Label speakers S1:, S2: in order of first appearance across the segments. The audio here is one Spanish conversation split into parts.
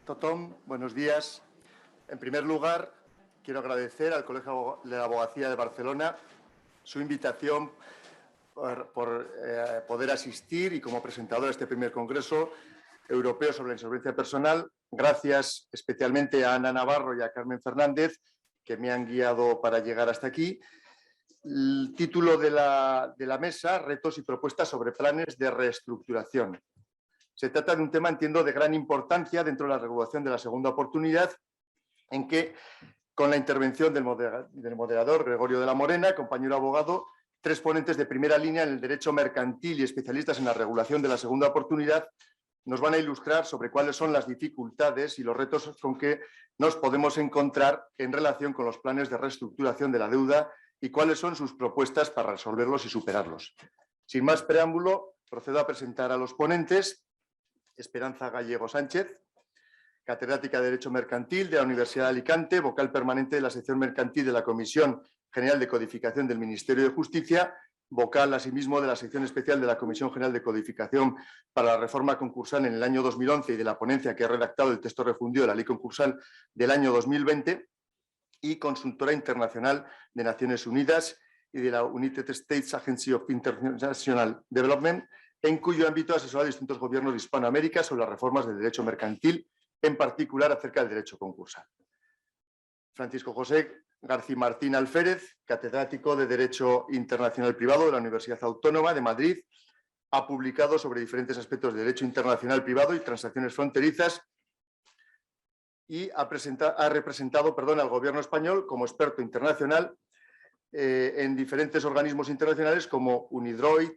S1: Tothom, buenos días. En primer lugar, quiero agradecer al Colegio de la Abogacía de Barcelona su invitación por poder asistir y como presentador a este primer Congreso Europeo sobre la Insolvencia Personal. Gracias especialmente a Ana Navarro y a Carmen Fernández, que me han guiado para llegar hasta aquí. El título de la mesa, retos y propuestas sobre planes de reestructuración. Se trata de un tema, entiendo, de gran importancia dentro de la regulación de la segunda oportunidad, en que, con la intervención del moderador Gregorio de la Morena, compañero abogado, tres ponentes de primera línea en el derecho mercantil y especialistas en la regulación de la segunda oportunidad, nos van a ilustrar sobre cuáles son las dificultades y los retos con que nos podemos encontrar en relación con los planes de reestructuración de la deuda y cuáles son sus propuestas para resolverlos y superarlos. Sin más preámbulo, procedo a presentar a los ponentes. Esperanza Gallego Sánchez, catedrática de Derecho Mercantil de la Universidad de Alicante, vocal permanente de la sección mercantil de la Comisión General de Codificación del Ministerio de Justicia, vocal asimismo de la sección especial de la Comisión General de Codificación para la Reforma Concursal en el año 2011 y de la ponencia que ha redactado el texto refundido de la Ley Concursal del año 2020 y consultora internacional de Naciones Unidas y de la United States Agency of International Development, en cuyo ámbito asesora a distintos gobiernos de Hispanoamérica sobre las reformas del derecho mercantil, en particular acerca del derecho concursal. Francisco José García Martín Alférez, catedrático de Derecho Internacional Privado de la Universidad Autónoma de Madrid, ha publicado sobre diferentes aspectos de derecho internacional privado y transacciones fronterizas y ha representado al gobierno español como experto internacional en diferentes organismos internacionales como UNIDROIT,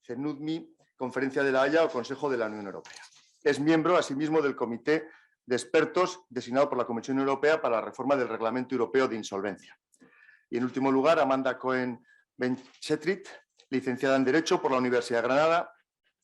S1: CENUDMI, Conferencia de la Haya o Consejo de la Unión Europea. Es miembro, asimismo, del Comité de Expertos designado por la Comisión Europea para la reforma del Reglamento Europeo de Insolvencia. Y, en último lugar, Amanda Cohen-Benchetrit, licenciada en Derecho por la Universidad de Granada,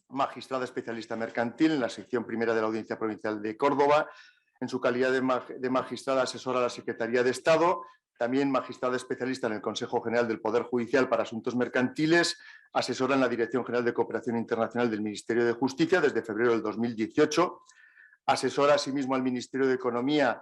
S1: magistrada especialista mercantil en la sección primera de la Audiencia Provincial de Córdoba, en su calidad de magistrada asesora a la Secretaría de Estado, también magistrada especialista en el Consejo General del Poder Judicial para Asuntos Mercantiles, asesora en la Dirección General de Cooperación Internacional del Ministerio de Justicia desde febrero del 2018, asesora asimismo al Ministerio de Economía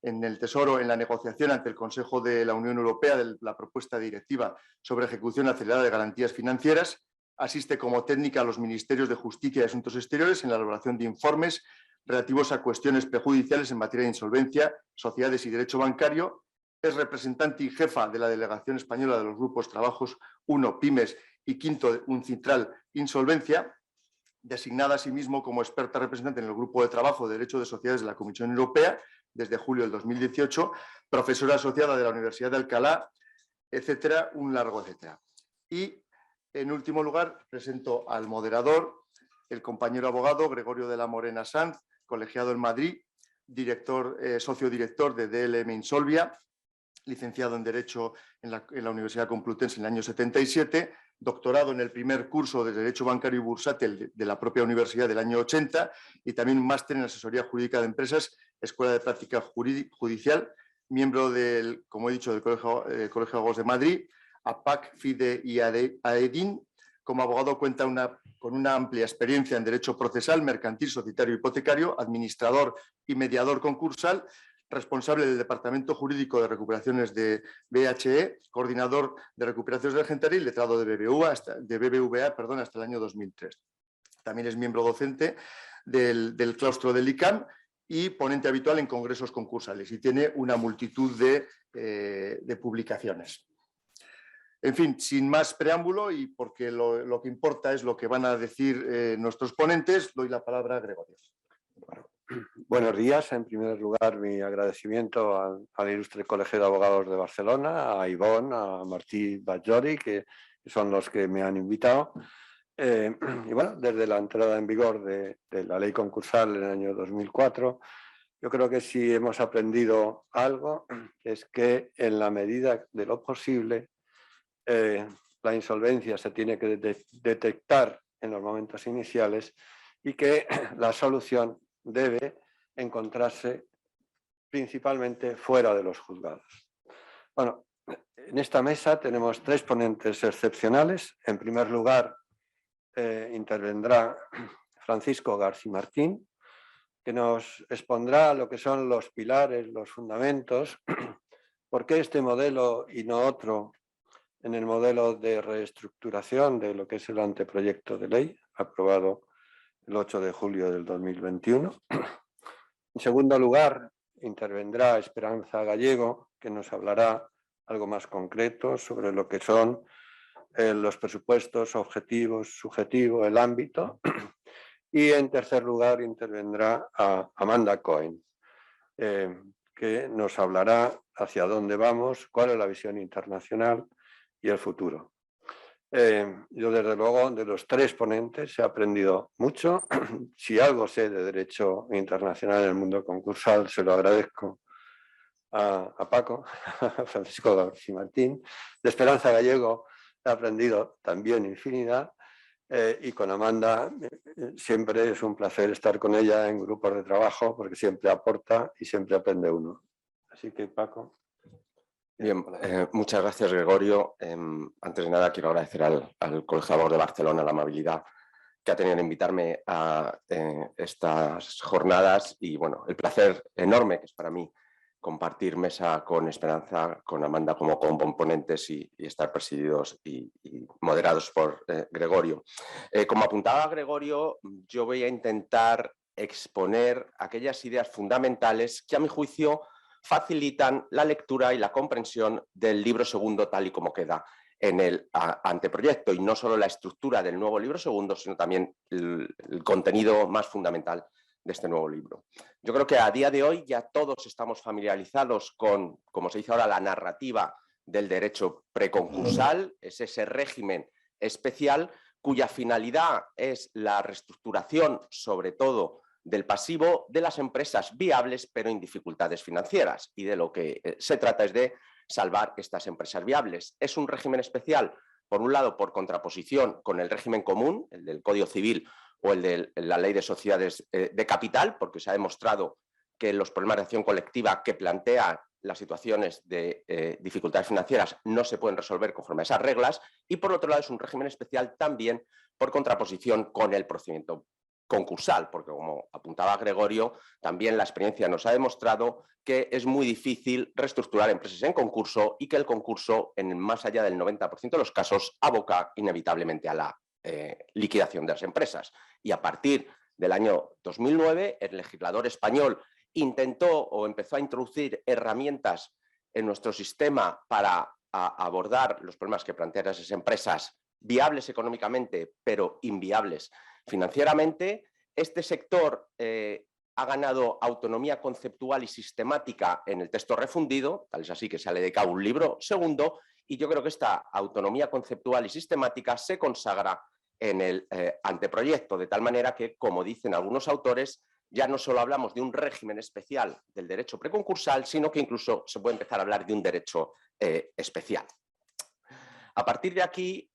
S1: en el Tesoro en la negociación ante el Consejo de la Unión Europea de la propuesta de directiva sobre ejecución acelerada de garantías financieras, asiste como técnica a los Ministerios de Justicia y Asuntos Exteriores en la elaboración de informes relativos a cuestiones prejudiciales en materia de insolvencia, sociedades y derecho bancario. Es representante y jefa de la Delegación Española de los Grupos Trabajos 1, Pymes y 5 UNCITRAL Insolvencia, designada asimismo como experta representante en el Grupo de Trabajo de Derecho de Sociedades de la Comisión Europea desde julio del 2018, profesora asociada de la Universidad de Alcalá, etcétera, un largo etcétera. Y, en último lugar, presento al moderador, el compañero abogado Gregorio de la Morena Sanz, colegiado en Madrid, socio director de DLM Insolvia, licenciado en Derecho en la Universidad Complutense en el año 77, doctorado en el primer curso de Derecho Bancario y Bursátil de la propia universidad del año 80 y también un máster en Asesoría Jurídica de Empresas, Escuela de Práctica Judicial, miembro del, como he dicho, del Colegio de Abogados de Madrid, APAC, FIDE y AEDIN. Como abogado cuenta con una amplia experiencia en Derecho Procesal, Mercantil, Societario, Hipotecario, administrador y mediador concursal, responsable del Departamento Jurídico de Recuperaciones de BHE, coordinador de recuperaciones de Argentaria y letrado de BBVA hasta el año 2003. También es miembro docente del claustro del ICAM y ponente habitual en congresos concursales y tiene una multitud de publicaciones. En fin, sin más preámbulo y porque lo que importa es lo que van a decir nuestros ponentes, doy la palabra a Gregorio.
S2: Buenos días. En primer lugar, mi agradecimiento al Ilustre Colegio de Abogados de Barcelona, a Ivonne, a Martí Batllori, que son los que me han invitado. Y bueno, desde la entrada en vigor de la ley concursal en el año 2004, yo creo que si hemos aprendido algo, es que en la medida de lo posible, la insolvencia se tiene que detectar en los momentos iniciales y que la solución debe encontrarse principalmente fuera de los juzgados. Bueno, en esta mesa tenemos tres ponentes excepcionales. En primer lugar, intervendrá Francisco García Martín, que nos expondrá lo que son los pilares, los fundamentos, por qué este modelo y no otro en el modelo de reestructuración de lo que es el anteproyecto de ley aprobado el 8 de julio del 2021. En segundo lugar, intervendrá Esperanza Gallego, que nos hablará algo más concreto sobre lo que son los presupuestos, objetivos, subjetivo, el ámbito. Y en tercer lugar intervendrá Amanda Cohen, que nos hablará hacia dónde vamos, cuál es la visión internacional y el futuro. Yo, desde luego, de los tres ponentes he aprendido mucho. Si algo sé de derecho internacional en el mundo concursal, se lo agradezco a Paco, a Francisco García Martín. De Esperanza Gallego he aprendido también infinidad. Y con Amanda siempre es un placer estar con ella en grupos de trabajo, porque siempre aporta y siempre aprende uno. Así que, Paco.
S3: Bien, muchas gracias, Gregorio. Antes de nada, quiero agradecer al Colegio de Abogados de Barcelona la amabilidad que ha tenido en invitarme a estas jornadas y, bueno, el placer enorme que es para mí compartir mesa con Esperanza, con Amanda como componentes y estar presididos y moderados por Gregorio. Como apuntaba Gregorio, yo voy a intentar exponer aquellas ideas fundamentales que, a mi juicio, facilitan la lectura y la comprensión del libro segundo tal y como queda en el anteproyecto, y no solo la estructura del nuevo libro segundo, sino también el contenido más fundamental de este nuevo libro. Yo creo que a día de hoy ya todos estamos familiarizados con, como se dice ahora, la narrativa del derecho preconcursal, es ese régimen especial cuya finalidad es la reestructuración, sobre todo, del pasivo de las empresas viables pero en dificultades financieras, y de lo que se trata es de salvar estas empresas viables. Es un régimen especial, por un lado, por contraposición con el régimen común, el del Código Civil o el de la Ley de Sociedades de Capital, porque se ha demostrado que los problemas de acción colectiva que plantean las situaciones de dificultades financieras no se pueden resolver conforme a esas reglas, y por otro lado es un régimen especial también por contraposición con el procedimiento concursal, porque, como apuntaba Gregorio, también la experiencia nos ha demostrado que es muy difícil reestructurar empresas en concurso y que el concurso, en más allá del 90% de los casos, aboca inevitablemente a la liquidación de las empresas. Y a partir del año 2009, el legislador español intentó o empezó a introducir herramientas en nuestro sistema para abordar los problemas que plantean esas empresas viables económicamente, pero inviables financieramente. Este sector ha ganado autonomía conceptual y sistemática en el texto refundido, tal es así que se ha dedicado un libro segundo, y yo creo que esta autonomía conceptual y sistemática se consagra en el anteproyecto, de tal manera que, como dicen algunos autores, ya no solo hablamos de un régimen especial del derecho preconcursal, sino que incluso se puede empezar a hablar de un derecho especial. A partir de aquí,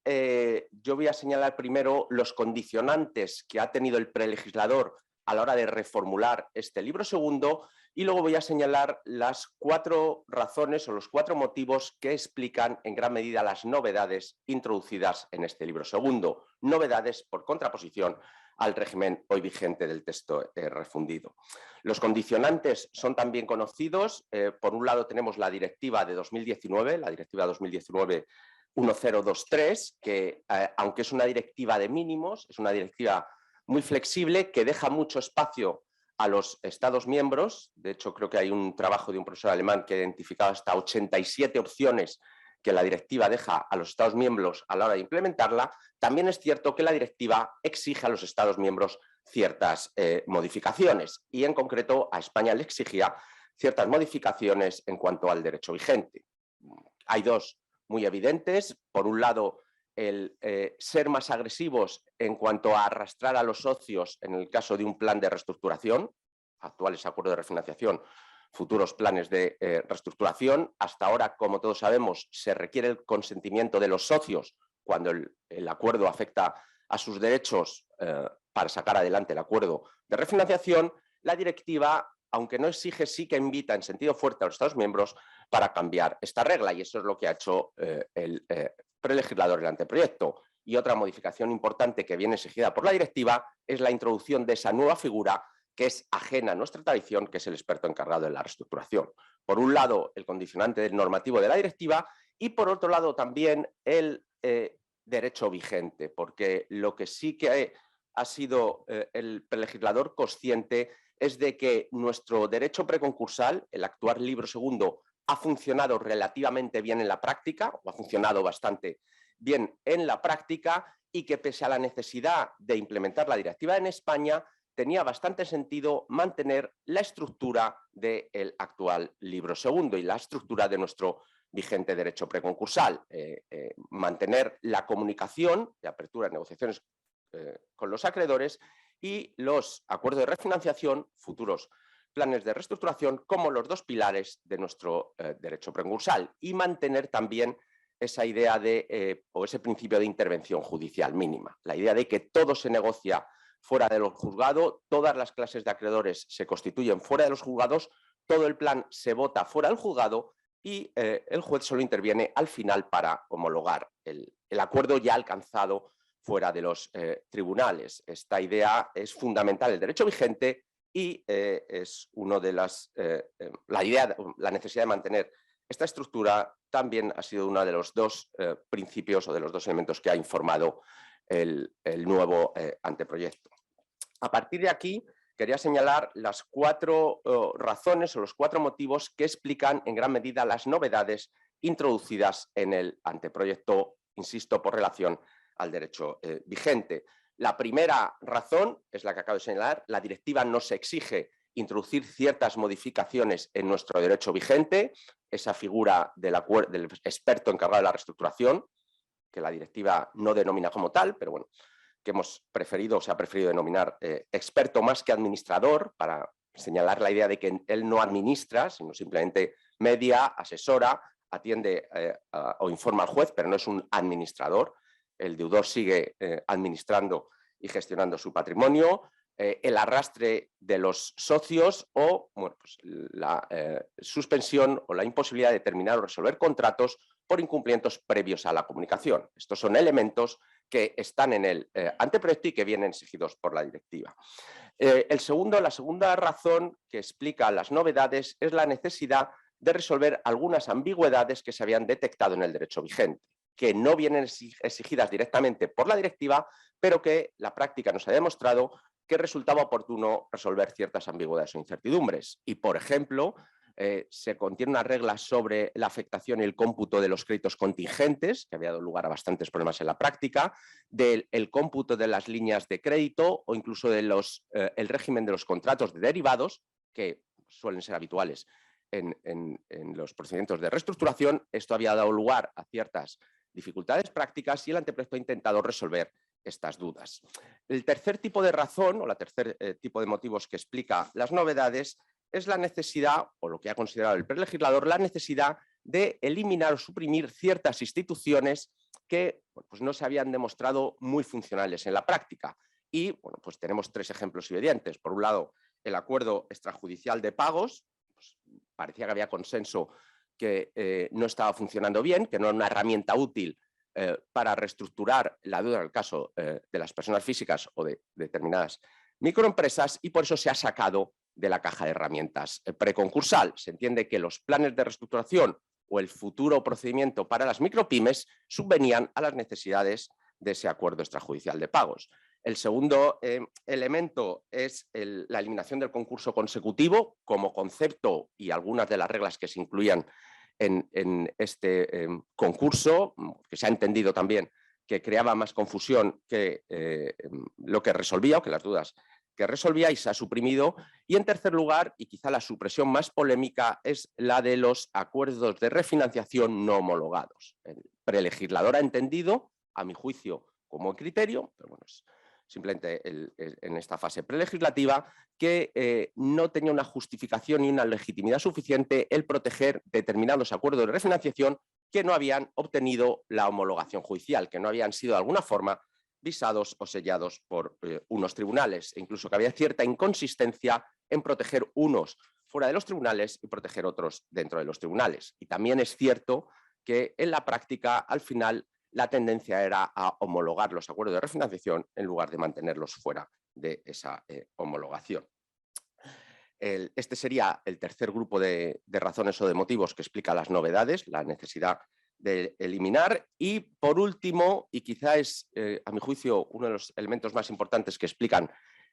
S3: yo voy a señalar primero los condicionantes que ha tenido el prelegislador a la hora de reformular este libro segundo, y luego voy a señalar las 4 razones o los 4 motivos que explican en gran medida las novedades introducidas en este libro segundo. Novedades por contraposición al régimen hoy vigente del texto refundido. Los condicionantes son también conocidos. Por un lado tenemos la directiva de 2019, la directiva 2019-1023, que aunque es una directiva de mínimos, es una directiva muy flexible que deja mucho espacio a los Estados miembros. De hecho, creo que hay un trabajo de un profesor alemán que ha identificado hasta 87 opciones que la directiva deja a los Estados miembros a la hora de implementarla. También es cierto que la directiva exige a los Estados miembros ciertas modificaciones, y en concreto a España le exigía ciertas modificaciones en cuanto al derecho vigente. Hay 2 muy evidentes. Por un lado, el ser más agresivos en cuanto a arrastrar a los socios en el caso de un plan de reestructuración, actuales acuerdos de refinanciación, futuros planes de reestructuración. Hasta ahora, como todos sabemos, se requiere el consentimiento de los socios cuando el acuerdo afecta a sus derechos para sacar adelante el acuerdo de refinanciación. La directiva, aunque no exige, sí que invita en sentido fuerte a los Estados miembros para cambiar esta regla, y eso es lo que ha hecho el prelegislador del anteproyecto. Y otra modificación importante que viene exigida por la directiva es la introducción de esa nueva figura que es ajena a nuestra tradición, que es el experto encargado de la reestructuración. Por un lado, el condicionante normativo de la directiva y por otro lado también el derecho vigente, porque lo que sí que ha sido el prelegislador consciente es de que nuestro derecho preconcursal, el actual libro segundo, ha funcionado relativamente bien en la práctica, o ha funcionado bastante bien en la práctica, y que pese a la necesidad de implementar la directiva en España, tenía bastante sentido mantener la estructura del actual libro segundo y la estructura de nuestro vigente derecho preconcursal. Mantener la comunicación de apertura de negociaciones con los acreedores y los acuerdos de refinanciación, futuros planes de reestructuración, como los dos pilares de nuestro derecho preconcursal, y mantener también esa idea de, o ese principio de intervención judicial mínima, la idea de que todo se negocia fuera de los juzgados, todas las clases de acreedores se constituyen fuera de los juzgados, todo el plan se vota fuera del juzgado y el juez solo interviene al final para homologar el acuerdo ya alcanzado fuera de los tribunales. Esta idea es fundamental del derecho vigente y es una de las... la necesidad de mantener esta estructura también ha sido uno de los dos principios o de los dos elementos que ha informado el nuevo anteproyecto. A partir de aquí, quería señalar las 4 razones o los 4 motivos que explican en gran medida las novedades introducidas en el anteproyecto, insisto, por relación al derecho vigente. La primera razón es la que acabo de señalar: la directiva nos exige introducir ciertas modificaciones en nuestro derecho vigente, esa figura del experto encargado de la reestructuración, que la directiva no denomina como tal, pero bueno, que hemos preferido, o se ha preferido denominar experto más que administrador, para señalar la idea de que él no administra, sino simplemente media, asesora, atiende o informa al juez, pero no es un administrador. El deudor sigue administrando y gestionando su patrimonio, el arrastre de los socios o bueno, pues la suspensión o la imposibilidad de terminar o resolver contratos por incumplimientos previos a la comunicación. Estos son elementos que están en el anteproyecto y que vienen exigidos por la directiva. La segunda razón que explica las novedades es la necesidad de resolver algunas ambigüedades que se habían detectado en el derecho vigente, que no vienen exigidas directamente por la directiva, pero que la práctica nos ha demostrado que resultaba oportuno resolver ciertas ambigüedades o incertidumbres. Y, por ejemplo, se contiene una regla sobre la afectación y el cómputo de los créditos contingentes, que había dado lugar a bastantes problemas en la práctica, del cómputo de las líneas de crédito o incluso de el régimen de los contratos de derivados, que suelen ser habituales en los procedimientos de reestructuración. Esto había dado lugar a ciertas dificultades prácticas y el anteproyecto ha intentado resolver estas dudas. El tercer tipo de razón, o el tercer tipo de motivos que explica las novedades, es la necesidad, o lo que ha considerado el prelegislador, la necesidad de eliminar o suprimir ciertas instituciones que pues no se habían demostrado muy funcionales en la práctica. Y bueno, pues tenemos 3 ejemplos evidentes. Por un lado, el acuerdo extrajudicial de pagos, pues parecía que había consenso que no estaba funcionando bien, que no era una herramienta útil para reestructurar la deuda en el caso de las personas físicas o de determinadas microempresas, y por eso se ha sacado de la caja de herramientas preconcursal. Se entiende que los planes de reestructuración o el futuro procedimiento para las micropymes subvenían a las necesidades de ese acuerdo extrajudicial de pagos. El segundo elemento es la eliminación del concurso consecutivo como concepto y algunas de las reglas que se incluían en este concurso, que se ha entendido también que creaba más confusión que lo que resolvía, o que las dudas que resolvía, y se ha suprimido. Y en tercer lugar, y quizá la supresión más polémica, es la de los acuerdos de refinanciación no homologados. El prelegislador ha entendido, a mi juicio, como criterio, pero bueno, es simplemente en esta fase prelegislativa, que no tenía una justificación y una legitimidad suficiente el proteger determinados acuerdos de refinanciación que no habían obtenido la homologación judicial, que no habían sido de alguna forma visados o sellados por unos tribunales, e incluso que había cierta inconsistencia en proteger unos fuera de los tribunales y proteger otros dentro de los tribunales. Y también es cierto que en la práctica, al final, la tendencia era a homologar los acuerdos de refinanciación en lugar de mantenerlos fuera de esa homologación. Este sería el tercer grupo de razones o de motivos que explica las novedades, la necesidad de eliminar. Y por último, y quizá es, a mi juicio, uno de los elementos más importantes que explican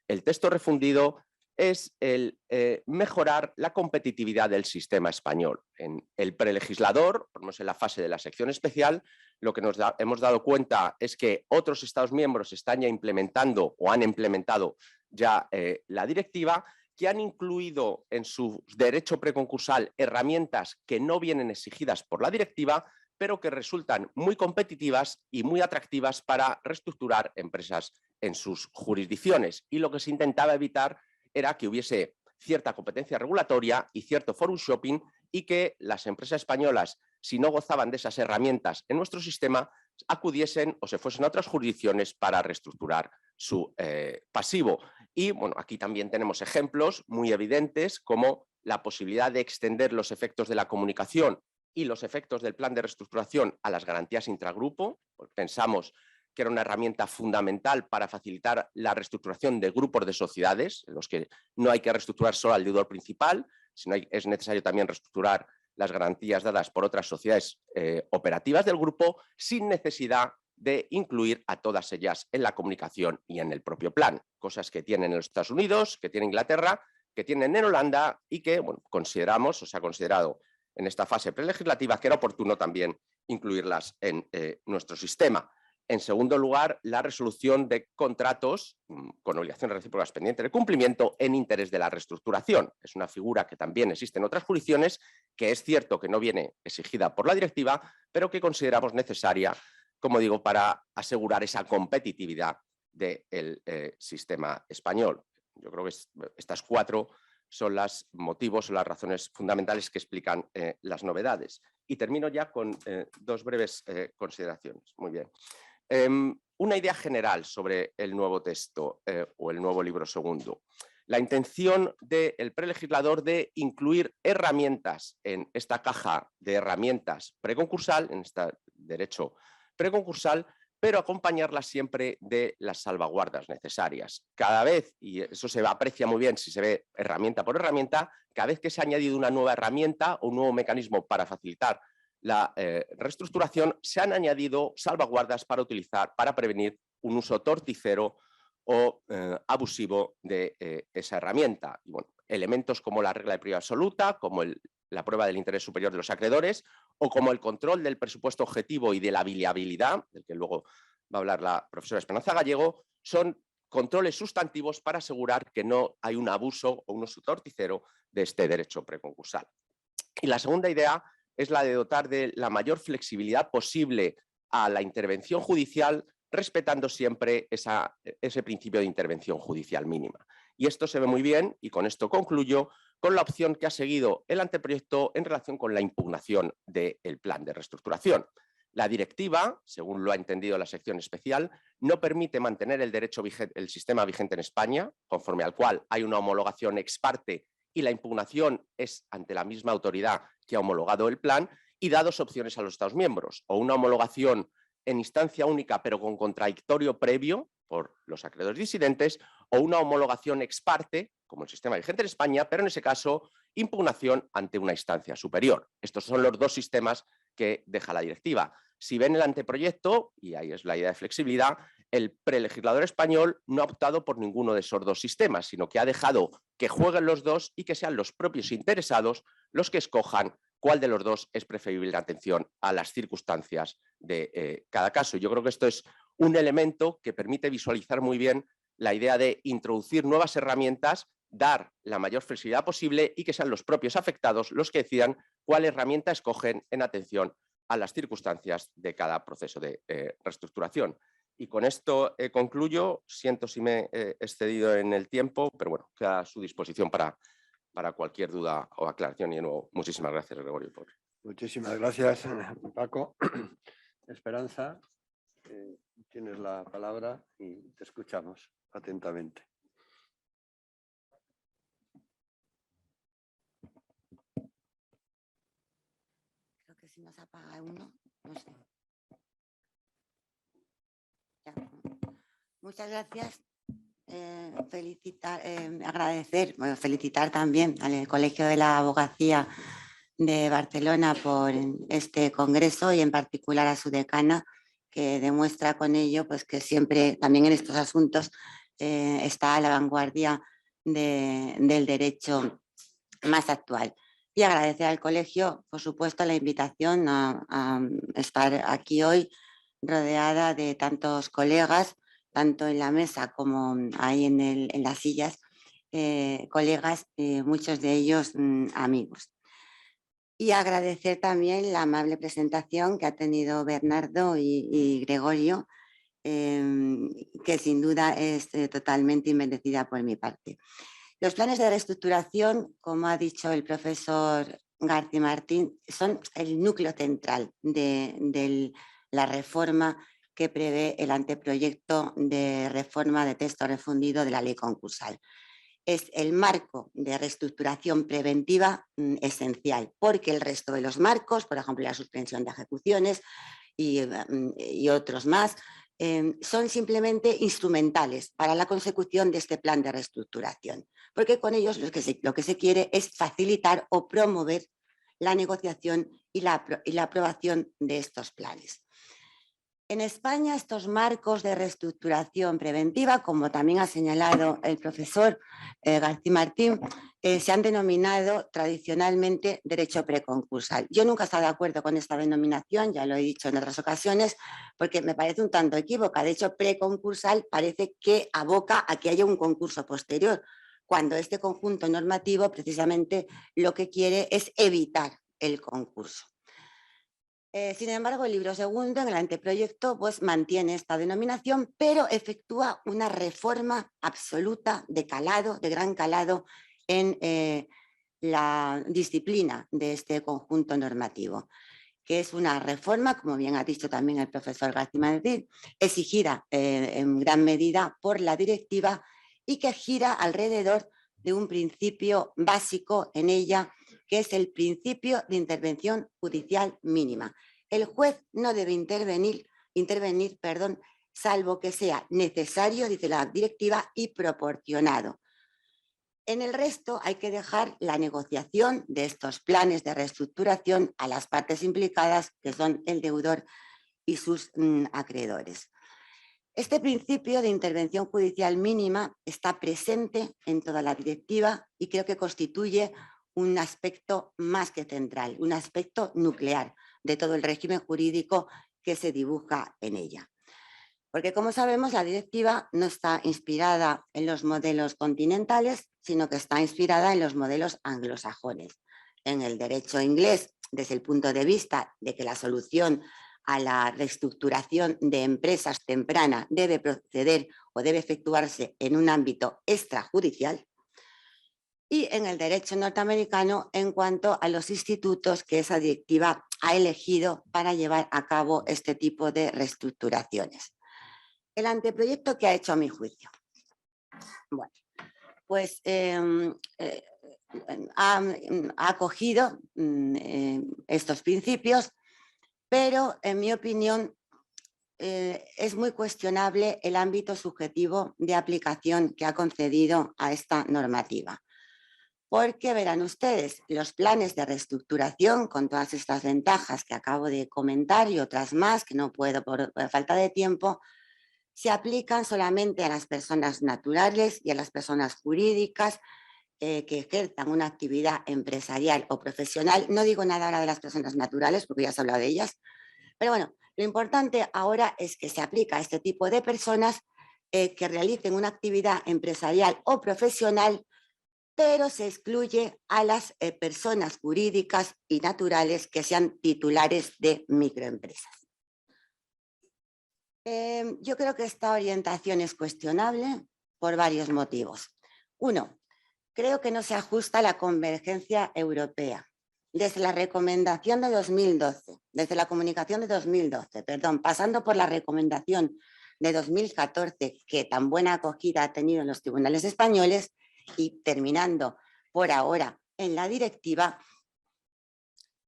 S3: el texto refundido, es el mejorar la competitividad del sistema español. En el prelegislador, por lo menos en la fase de la sección especial, lo que hemos dado cuenta es que otros Estados miembros están ya implementando o han implementado ya la directiva, que han incluido en su derecho preconcursal herramientas que no vienen exigidas por la directiva, pero que resultan muy competitivas y muy atractivas para reestructurar empresas en sus jurisdicciones. Y lo que se intentaba evitar era que hubiese cierta competencia regulatoria y cierto forum shopping, y que las empresas españolas, si no gozaban de esas herramientas en nuestro sistema, acudiesen o se fuesen a otras jurisdicciones para reestructurar su pasivo. Y bueno, aquí también tenemos ejemplos muy evidentes, como la posibilidad de extender los efectos de la comunicación y los efectos del plan de reestructuración a las garantías intragrupo. Pues pensamos que era una herramienta fundamental para facilitar la reestructuración de grupos de sociedades, en los que no hay que reestructurar solo al deudor principal, sino es necesario también reestructurar las garantías dadas por otras sociedades operativas del grupo, sin necesidad de incluir a todas ellas en la comunicación y en el propio plan, cosas que tienen en los Estados Unidos, que tiene Inglaterra, que tienen en Holanda, y que bueno, consideramos, o se ha considerado en esta fase prelegislativa, que era oportuno también incluirlas en nuestro sistema. En segundo lugar, la resolución de contratos con obligaciones recíprocas pendientes de cumplimiento en interés de la reestructuración. Es una figura que también existe en otras jurisdicciones, que es cierto que no viene exigida por la directiva, pero que consideramos necesaria, como digo, para asegurar esa competitividad del sistema español. Yo creo que estas cuatro son los motivos o las razones fundamentales que explican las novedades. Y termino ya con dos breves consideraciones. Muy bien. Una idea general sobre el nuevo texto o el nuevo libro segundo. La intención del prelegislador de incluir herramientas en esta caja de herramientas preconcursal, en este derecho preconcursal, pero acompañarlas siempre de las salvaguardas necesarias. Cada vez, y eso se aprecia muy bien si se ve herramienta por herramienta, cada vez que se ha añadido una nueva herramienta o un nuevo mecanismo para facilitar la reestructuración, se han añadido salvaguardas para utilizar, para prevenir un uso torticero o abusivo de esa herramienta. Y bueno, elementos como la regla de prioridad absoluta, como la prueba del interés superior de los acreedores, o como el control del presupuesto objetivo y de la viabilidad, del que luego va a hablar la profesora Esperanza Gallego, son controles sustantivos para asegurar que no hay un abuso o un uso torticero de este derecho preconcursal. Y la segunda idea es la de dotar de la mayor flexibilidad posible a la intervención judicial, respetando siempre ese principio de intervención judicial mínima. Y esto se ve muy bien, y con esto concluyo, con la opción que ha seguido el anteproyecto en relación con la impugnación del plan de reestructuración. La directiva, según lo ha entendido la sección especial, no permite mantener el sistema vigente en España, conforme al cual hay una homologación ex parte y la impugnación es ante la misma autoridad que ha homologado el plan, y da dos opciones a los Estados miembros: o una homologación en instancia única pero con contradictorio previo por los acreedores disidentes, o una homologación ex parte, como el sistema vigente en España, pero en ese caso impugnación ante una instancia superior. Estos son los dos sistemas que deja la directiva. Si ven el anteproyecto, y ahí es la idea de flexibilidad, el prelegislador español no ha optado por ninguno de esos dos sistemas, sino que ha dejado que jueguen los dos y que sean los propios interesados los que escojan cuál de los dos es preferible en atención a las circunstancias de cada caso. Yo creo que esto es un elemento que permite visualizar muy bien la idea de introducir nuevas herramientas, dar la mayor flexibilidad posible y que sean los propios afectados los que decidan cuál herramienta escogen en atención a las circunstancias de cada proceso de reestructuración. Y con esto concluyo. Siento si me he excedido en el tiempo, pero bueno, queda a su disposición para cualquier duda o aclaración. Y de nuevo, muchísimas gracias, Gregorio.
S2: Muchísimas gracias, Paco. Esperanza, tienes la palabra y te escuchamos atentamente.
S4: Creo que si nos apaga uno, no sé. Ya. Muchas gracias. felicitar también al Colegio de la Abogacía de Barcelona por este congreso y en particular a su decana, que demuestra con ello pues, que siempre también en estos asuntos está a la vanguardia del derecho más actual. Y agradecer al colegio, por supuesto, la invitación a estar aquí hoy rodeada de tantos colegas, tanto en la mesa como ahí en las sillas, colegas, muchos de ellos amigos. Y agradecer también la amable presentación que ha tenido Bernardo y Gregorio, que sin duda es totalmente inmerecida por mi parte. Los planes de reestructuración, como ha dicho el profesor García Martín, son el núcleo central de la reforma que prevé el anteproyecto de reforma de texto refundido de la ley concursal. Es el marco de reestructuración preventiva esencial, porque el resto de los marcos, por ejemplo, la suspensión de ejecuciones y otros más, son simplemente instrumentales para la consecución de este plan de reestructuración, porque con ellos lo que se quiere es facilitar o promover la negociación y la aprobación de estos planes. En España, estos marcos de reestructuración preventiva, como también ha señalado el profesor García Martín, se han denominado tradicionalmente derecho preconcursal. Yo nunca he estado de acuerdo con esta denominación, ya lo he dicho en otras ocasiones, porque me parece un tanto equívoca. De hecho, preconcursal parece que aboca a que haya un concurso posterior, cuando este conjunto normativo precisamente lo que quiere es evitar el concurso. Sin embargo, el libro segundo, en el anteproyecto, pues mantiene esta denominación, pero efectúa una reforma absoluta de calado, de gran calado, en la disciplina de este conjunto normativo, que es una reforma, como bien ha dicho también el profesor García Martín, exigida en gran medida por la directiva y que gira alrededor de un principio básico en ella, que es el principio de intervención judicial mínima. El juez no debe intervenir, salvo que sea necesario, dice la directiva, y proporcionado. En el resto hay que dejar la negociación de estos planes de reestructuración a las partes implicadas, que son el deudor y sus acreedores. Este principio de intervención judicial mínima está presente en toda la directiva y creo que constituye un aspecto más que central, un aspecto nuclear de todo el régimen jurídico que se dibuja en ella. Porque, como sabemos, la directiva no está inspirada en los modelos continentales, sino que está inspirada en los modelos anglosajones. En el derecho inglés, desde el punto de vista de que la solución a la reestructuración de empresas temprana debe proceder o debe efectuarse en un ámbito extrajudicial, y en el derecho norteamericano en cuanto a los institutos que esa directiva ha elegido para llevar a cabo este tipo de reestructuraciones. El anteproyecto que ha hecho a mi juicio. Bueno, pues ha acogido estos principios, pero en mi opinión es muy cuestionable el ámbito subjetivo de aplicación que ha concedido a esta normativa. Porque verán ustedes, los planes de reestructuración, con todas estas ventajas que acabo de comentar y otras más que no puedo por falta de tiempo, se aplican solamente a las personas naturales y a las personas jurídicas que ejerzan una actividad empresarial o profesional. No digo nada ahora de las personas naturales porque ya se ha hablado de ellas, pero bueno, lo importante ahora es que se aplica a este tipo de personas que realicen una actividad empresarial o profesional, pero se excluye a las personas jurídicas y naturales que sean titulares de microempresas. Yo creo que esta orientación es cuestionable por varios motivos. Uno, creo que no se ajusta a la convergencia europea. Desde la recomendación de 2012, desde la comunicación de 2012, perdón, pasando por la recomendación de 2014, que tan buena acogida ha tenido en los tribunales españoles, y terminando por ahora en la directiva,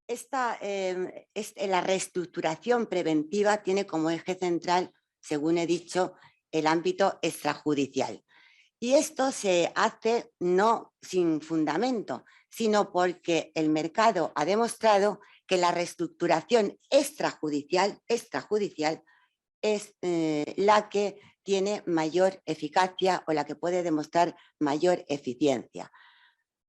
S4: la reestructuración preventiva tiene como eje central, según he dicho, el ámbito extrajudicial. Y esto se hace no sin fundamento, sino porque el mercado ha demostrado que la reestructuración extrajudicial es la que tiene mayor eficacia o la que puede demostrar mayor eficiencia.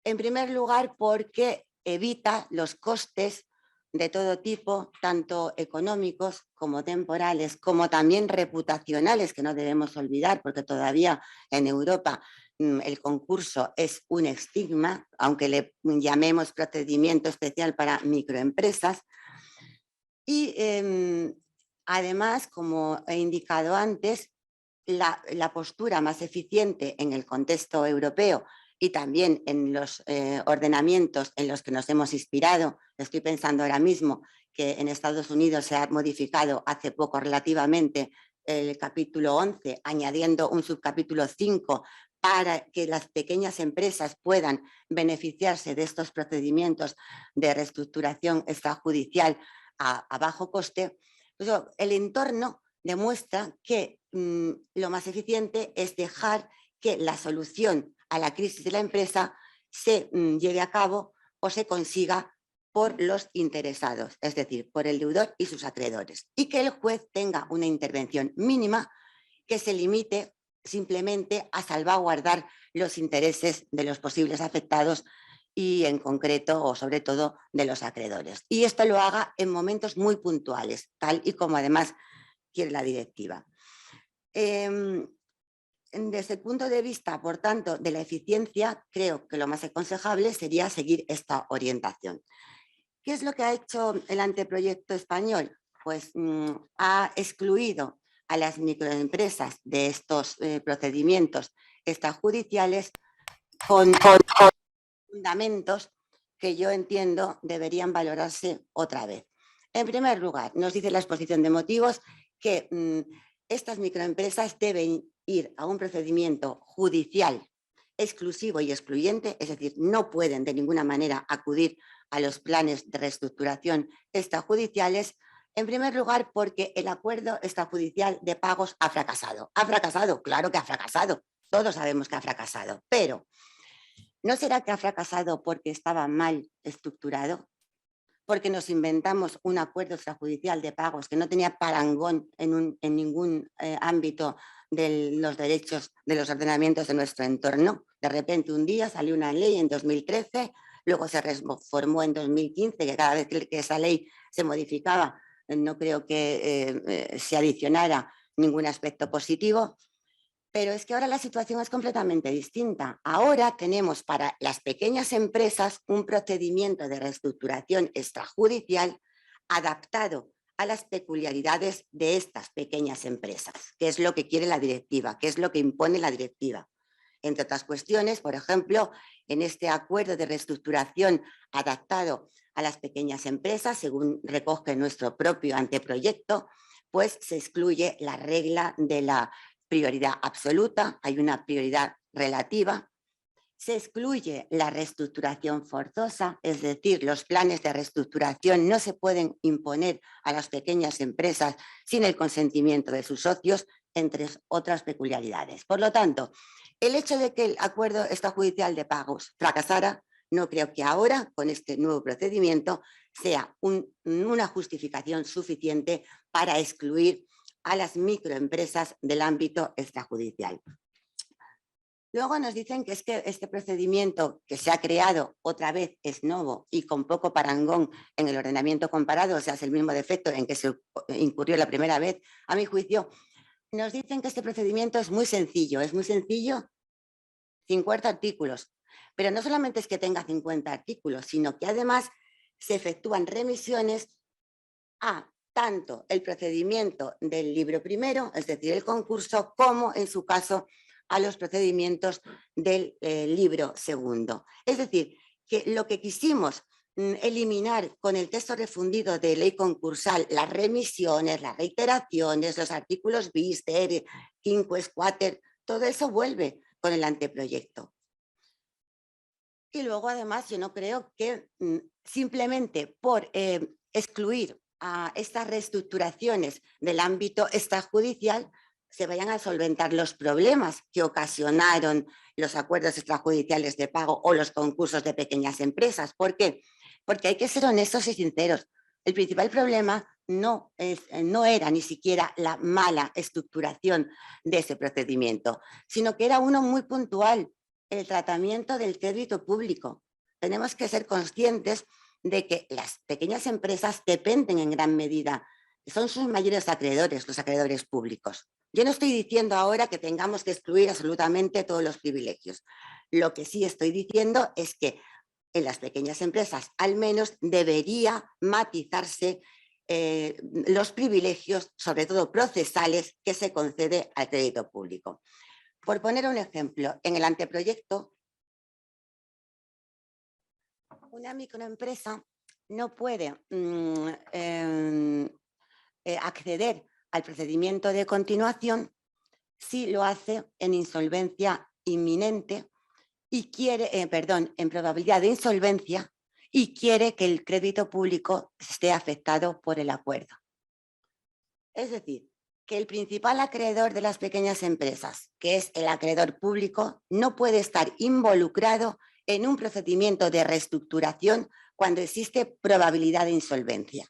S4: En primer lugar, porque evita los costes de todo tipo, tanto económicos como temporales, como también reputacionales, que no debemos olvidar, porque todavía en Europa el concurso es un estigma, aunque le llamemos procedimiento especial para microempresas. Y además, como he indicado antes, la postura más eficiente en el contexto europeo y también en los ordenamientos en los que nos hemos inspirado. Estoy pensando ahora mismo que en Estados Unidos se ha modificado hace poco relativamente el capítulo 11, añadiendo un subcapítulo 5 para que las pequeñas empresas puedan beneficiarse de estos procedimientos de reestructuración extrajudicial a bajo coste. Pues el entorno demuestra que lo más eficiente es dejar que la solución a la crisis de la empresa se lleve a cabo o se consiga por los interesados, es decir, por el deudor y sus acreedores, y que el juez tenga una intervención mínima que se limite simplemente a salvaguardar los intereses de los posibles afectados y en concreto o sobre todo de los acreedores. Y esto lo haga en momentos muy puntuales, tal y como además quiere la directiva. Desde el punto de vista, por tanto, de la eficiencia, creo que lo más aconsejable sería seguir esta orientación. ¿Qué es lo que ha hecho el anteproyecto español? Pues ha excluido a las microempresas de estos procedimientos extrajudiciales con fundamentos que yo entiendo deberían valorarse otra vez. En primer lugar, nos dice la exposición de motivos que estas microempresas deben ir a un procedimiento judicial exclusivo y excluyente, es decir, no pueden de ninguna manera acudir a los planes de reestructuración extrajudiciales, en primer lugar porque el acuerdo extrajudicial de pagos ha fracasado. ¿Ha fracasado? Claro que ha fracasado. Todos sabemos que ha fracasado, pero ¿no será que ha fracasado porque estaba mal estructurado? Porque nos inventamos un acuerdo extrajudicial de pagos que no tenía parangón en ningún ámbito de los derechos de los ordenamientos de nuestro entorno. De repente un día salió una ley en 2013, luego se reformó en 2015, que cada vez que esa ley se modificaba no creo que se adicionara ningún aspecto positivo. Pero es que ahora la situación es completamente distinta. Ahora tenemos para las pequeñas empresas un procedimiento de reestructuración extrajudicial adaptado a las peculiaridades de estas pequeñas empresas, que es lo que quiere la directiva, que es lo que impone la directiva. Entre otras cuestiones, por ejemplo, en este acuerdo de reestructuración adaptado a las pequeñas empresas, según recoge nuestro propio anteproyecto, pues se excluye la regla de la prioridad absoluta, hay una prioridad relativa. Se excluye la reestructuración forzosa, es decir, los planes de reestructuración no se pueden imponer a las pequeñas empresas sin el consentimiento de sus socios, entre otras peculiaridades. Por lo tanto, el hecho de que el acuerdo extrajudicial de pagos fracasara, no creo que ahora, con este nuevo procedimiento, sea una justificación suficiente para excluir a las microempresas del ámbito extrajudicial. Luego nos dicen que es que este procedimiento que se ha creado otra vez es nuevo y con poco parangón en el ordenamiento comparado, o sea, es el mismo defecto en que se incurrió la primera vez, a mi juicio, nos dicen que este procedimiento es muy sencillo, 50 artículos, pero no solamente es que tenga 50 artículos, sino que además se efectúan remisiones a tanto el procedimiento del libro primero, es decir, el concurso, como en su caso a los procedimientos del libro segundo. Es decir, que lo que quisimos eliminar con el texto refundido de ley concursal, las remisiones, las reiteraciones, los artículos bis, ter, quinques, quater, todo eso vuelve con el anteproyecto. Y luego además yo no creo que simplemente por excluir a estas reestructuraciones del ámbito extrajudicial se vayan a solventar los problemas que ocasionaron los acuerdos extrajudiciales de pago o los concursos de pequeñas empresas. ¿Por qué? Porque hay que ser honestos y sinceros. El principal problema no era ni siquiera la mala estructuración de ese procedimiento, sino que era uno muy puntual, el tratamiento del crédito público. Tenemos que ser conscientes de que las pequeñas empresas dependen en gran medida, son sus mayores acreedores, los acreedores públicos. Yo no estoy diciendo ahora que tengamos que excluir absolutamente todos los privilegios. Lo que sí estoy diciendo es que en las pequeñas empresas al menos debería matizarse los privilegios, sobre todo procesales, que se concede al crédito público. Por poner un ejemplo, en el anteproyecto, una microempresa no puede acceder al procedimiento de continuación si lo hace en insolvencia inminente y quiere, en probabilidad de insolvencia y quiere que el crédito público esté afectado por el acuerdo. Es decir, que el principal acreedor de las pequeñas empresas, que es el acreedor público, no puede estar involucrado en un procedimiento de reestructuración cuando existe probabilidad de insolvencia.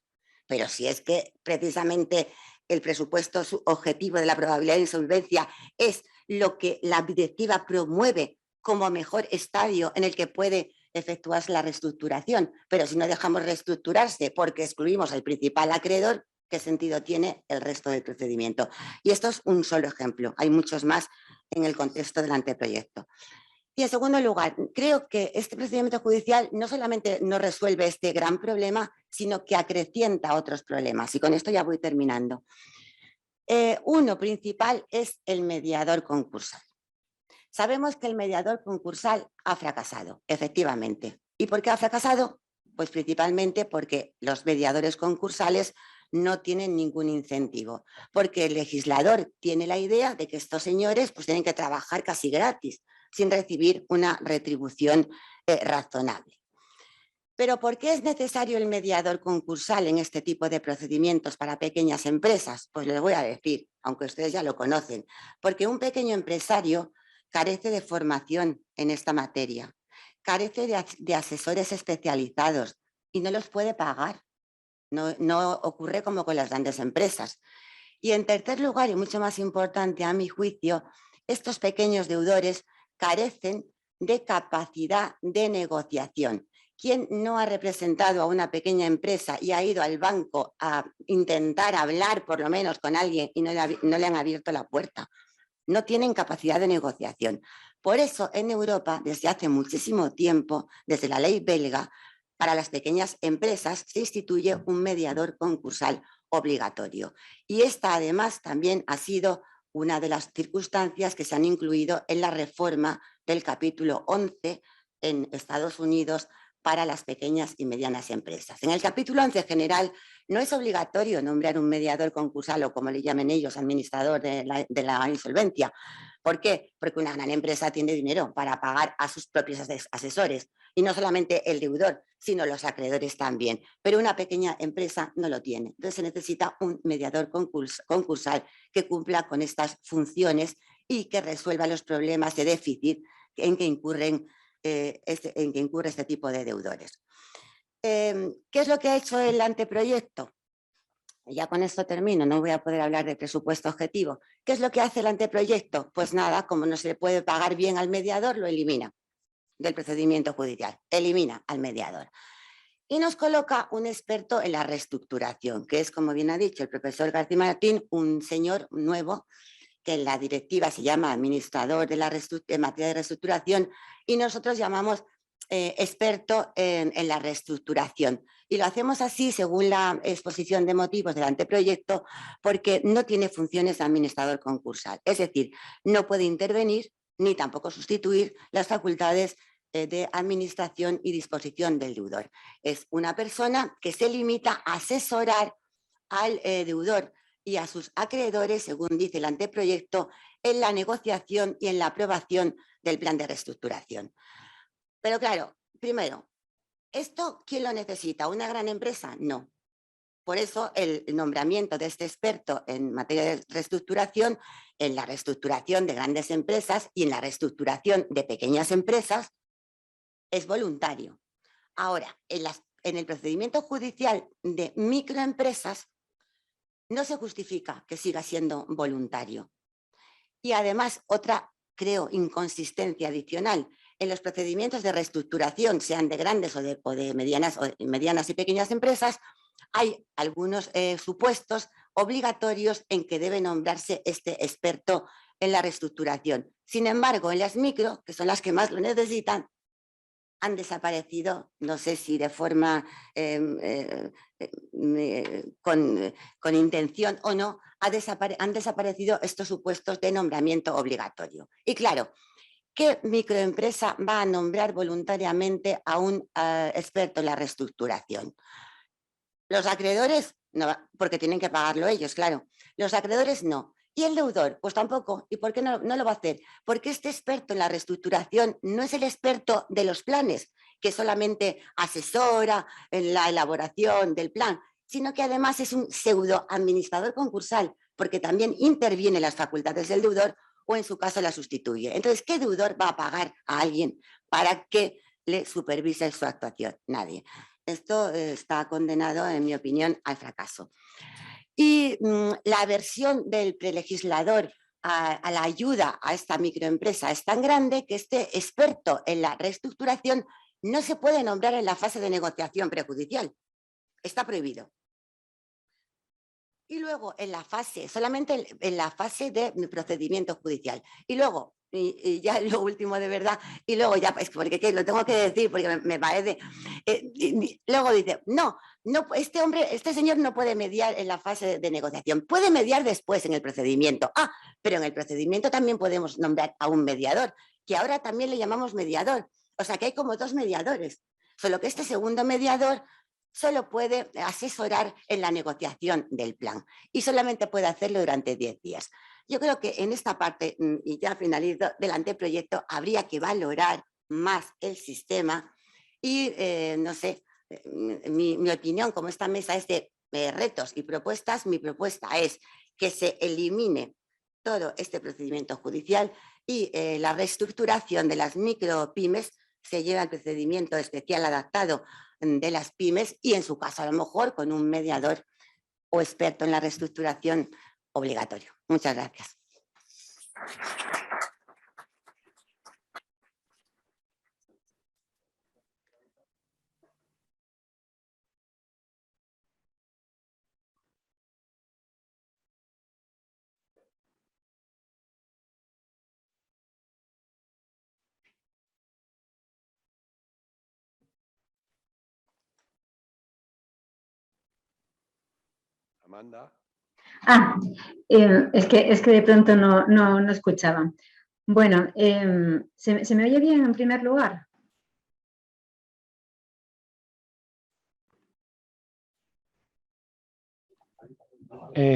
S4: Pero si es que precisamente el presupuesto objetivo de la probabilidad de insolvencia es lo que la directiva promueve como mejor estadio en el que puede efectuarse la reestructuración, pero si no dejamos reestructurarse porque excluimos al principal acreedor, ¿qué sentido tiene el resto del procedimiento? Y esto es un solo ejemplo, hay muchos más en el contexto del anteproyecto. Y en segundo lugar, creo que este procedimiento judicial no solamente no resuelve este gran problema, sino que acrecienta otros problemas. Y con esto ya voy terminando. Uno principal es el mediador concursal. Sabemos que el mediador concursal ha fracasado, efectivamente. ¿Y por qué ha fracasado? Pues principalmente porque los mediadores concursales no tienen ningún incentivo, porque el legislador tiene la idea de que estos señores pues, tienen que trabajar casi gratis, sin recibir una retribución razonable. ¿Pero por qué es necesario el mediador concursal en este tipo de procedimientos para pequeñas empresas? Pues les voy a decir, aunque ustedes ya lo conocen, porque un pequeño empresario carece de formación en esta materia, carece de asesores especializados y no los puede pagar. No ocurre como con las grandes empresas. Y en tercer lugar, y mucho más importante a mi juicio, estos pequeños deudores carecen de capacidad de negociación. ¿Quién no ha representado a una pequeña empresa y ha ido al banco a intentar hablar por lo menos con alguien y no le han abierto la puerta? No tienen capacidad de negociación. Por eso en Europa, desde hace muchísimo tiempo, desde la ley belga, para las pequeñas empresas se instituye un mediador concursal obligatorio. Y esta además también ha sido una de las circunstancias que se han incluido en la reforma del capítulo 11 en Estados Unidos para las pequeñas y medianas empresas. En el capítulo 11 general no es obligatorio nombrar un mediador concursal o, como le llamen ellos, administrador de la insolvencia. ¿Por qué? Porque una gran empresa tiene dinero para pagar a sus propios asesores y no solamente el deudor, sino los acreedores también. Pero una pequeña empresa no lo tiene. Entonces se necesita un mediador concursal que cumpla con estas funciones y que resuelva los problemas de déficit en que incurre este tipo de deudores. ¿Qué es lo que ha hecho el anteproyecto? Ya con esto termino, no voy a poder hablar de presupuesto objetivo. ¿Qué es lo que hace el anteproyecto? Pues nada, como no se le puede pagar bien al mediador, lo elimina del procedimiento judicial, elimina al mediador. Y nos coloca un experto en la reestructuración, que es, como bien ha dicho el profesor García Martín, un señor nuevo que en la directiva se llama administrador de en materia de reestructuración y nosotros llamamos experto en la reestructuración. Y lo hacemos así según la exposición de motivos del anteproyecto porque no tiene funciones de administrador concursal. Es decir, no puede intervenir ni tampoco sustituir las facultades de administración y disposición del deudor. Es una persona que se limita a asesorar al deudor y a sus acreedores, según dice el anteproyecto, en la negociación y en la aprobación del plan de reestructuración. Pero claro, primero, ¿esto quién lo necesita? ¿Una gran empresa? No. por eso el nombramiento de este experto en materia de reestructuración, en la reestructuración de grandes empresas y en la reestructuración de pequeñas empresas, es voluntario. Ahora, en el procedimiento judicial de microempresas no se justifica que siga siendo voluntario. Y además, otra, creo, inconsistencia adicional, en los procedimientos de reestructuración, sean de grandes o de medianas y pequeñas empresas, hay algunos supuestos obligatorios en que debe nombrarse este experto en la reestructuración. Sin embargo, en las micro, que son las que más lo necesitan, han desaparecido, no sé si de forma con intención o no, han desaparecido estos supuestos de nombramiento obligatorio. Y claro, ¿qué microempresa va a nombrar voluntariamente a un experto en la reestructuración? Los acreedores, no, porque tienen que pagarlo ellos, claro. Los acreedores no. ¿Y el deudor? Pues tampoco. ¿Y por qué no lo va a hacer? Porque este experto en la reestructuración no es el experto de los planes, que solamente asesora en la elaboración del plan, sino que además es un pseudo administrador concursal, porque también interviene en las facultades del deudor o en su caso la sustituye. Entonces, ¿qué deudor va a pagar a alguien para que le supervise su actuación? Nadie. Esto está condenado, en mi opinión, al fracaso. Y la aversión del prelegislador a la ayuda a esta microempresa es tan grande que este experto en la reestructuración no se puede nombrar en la fase de negociación prejudicial. Está prohibido. Y luego en la fase, solamente en la fase de procedimiento judicial. Y luego, y ya lo último de verdad, y luego ya, es porque lo tengo que decir porque me parece, luego dice, no, este señor no puede mediar en la fase de negociación, puede mediar después en el procedimiento. Pero en el procedimiento también podemos nombrar a un mediador, que ahora también le llamamos mediador. O sea que hay como dos mediadores, solo que este segundo mediador solo puede asesorar en la negociación del plan y solamente puede hacerlo durante 10 días. Yo creo que en esta parte, y ya finalizo, del anteproyecto, habría que valorar más el sistema y, no sé, mi opinión, como esta mesa es de retos y propuestas, mi propuesta es que se elimine todo este procedimiento judicial y la reestructuración de las micropymes se lleva al procedimiento especial adaptado de las pymes y en su caso a lo mejor con un mediador o experto en la reestructuración obligatorio. Muchas gracias.
S2: Amanda.
S5: Es que de pronto no escuchaba. Bueno, ¿se me oye bien en primer lugar?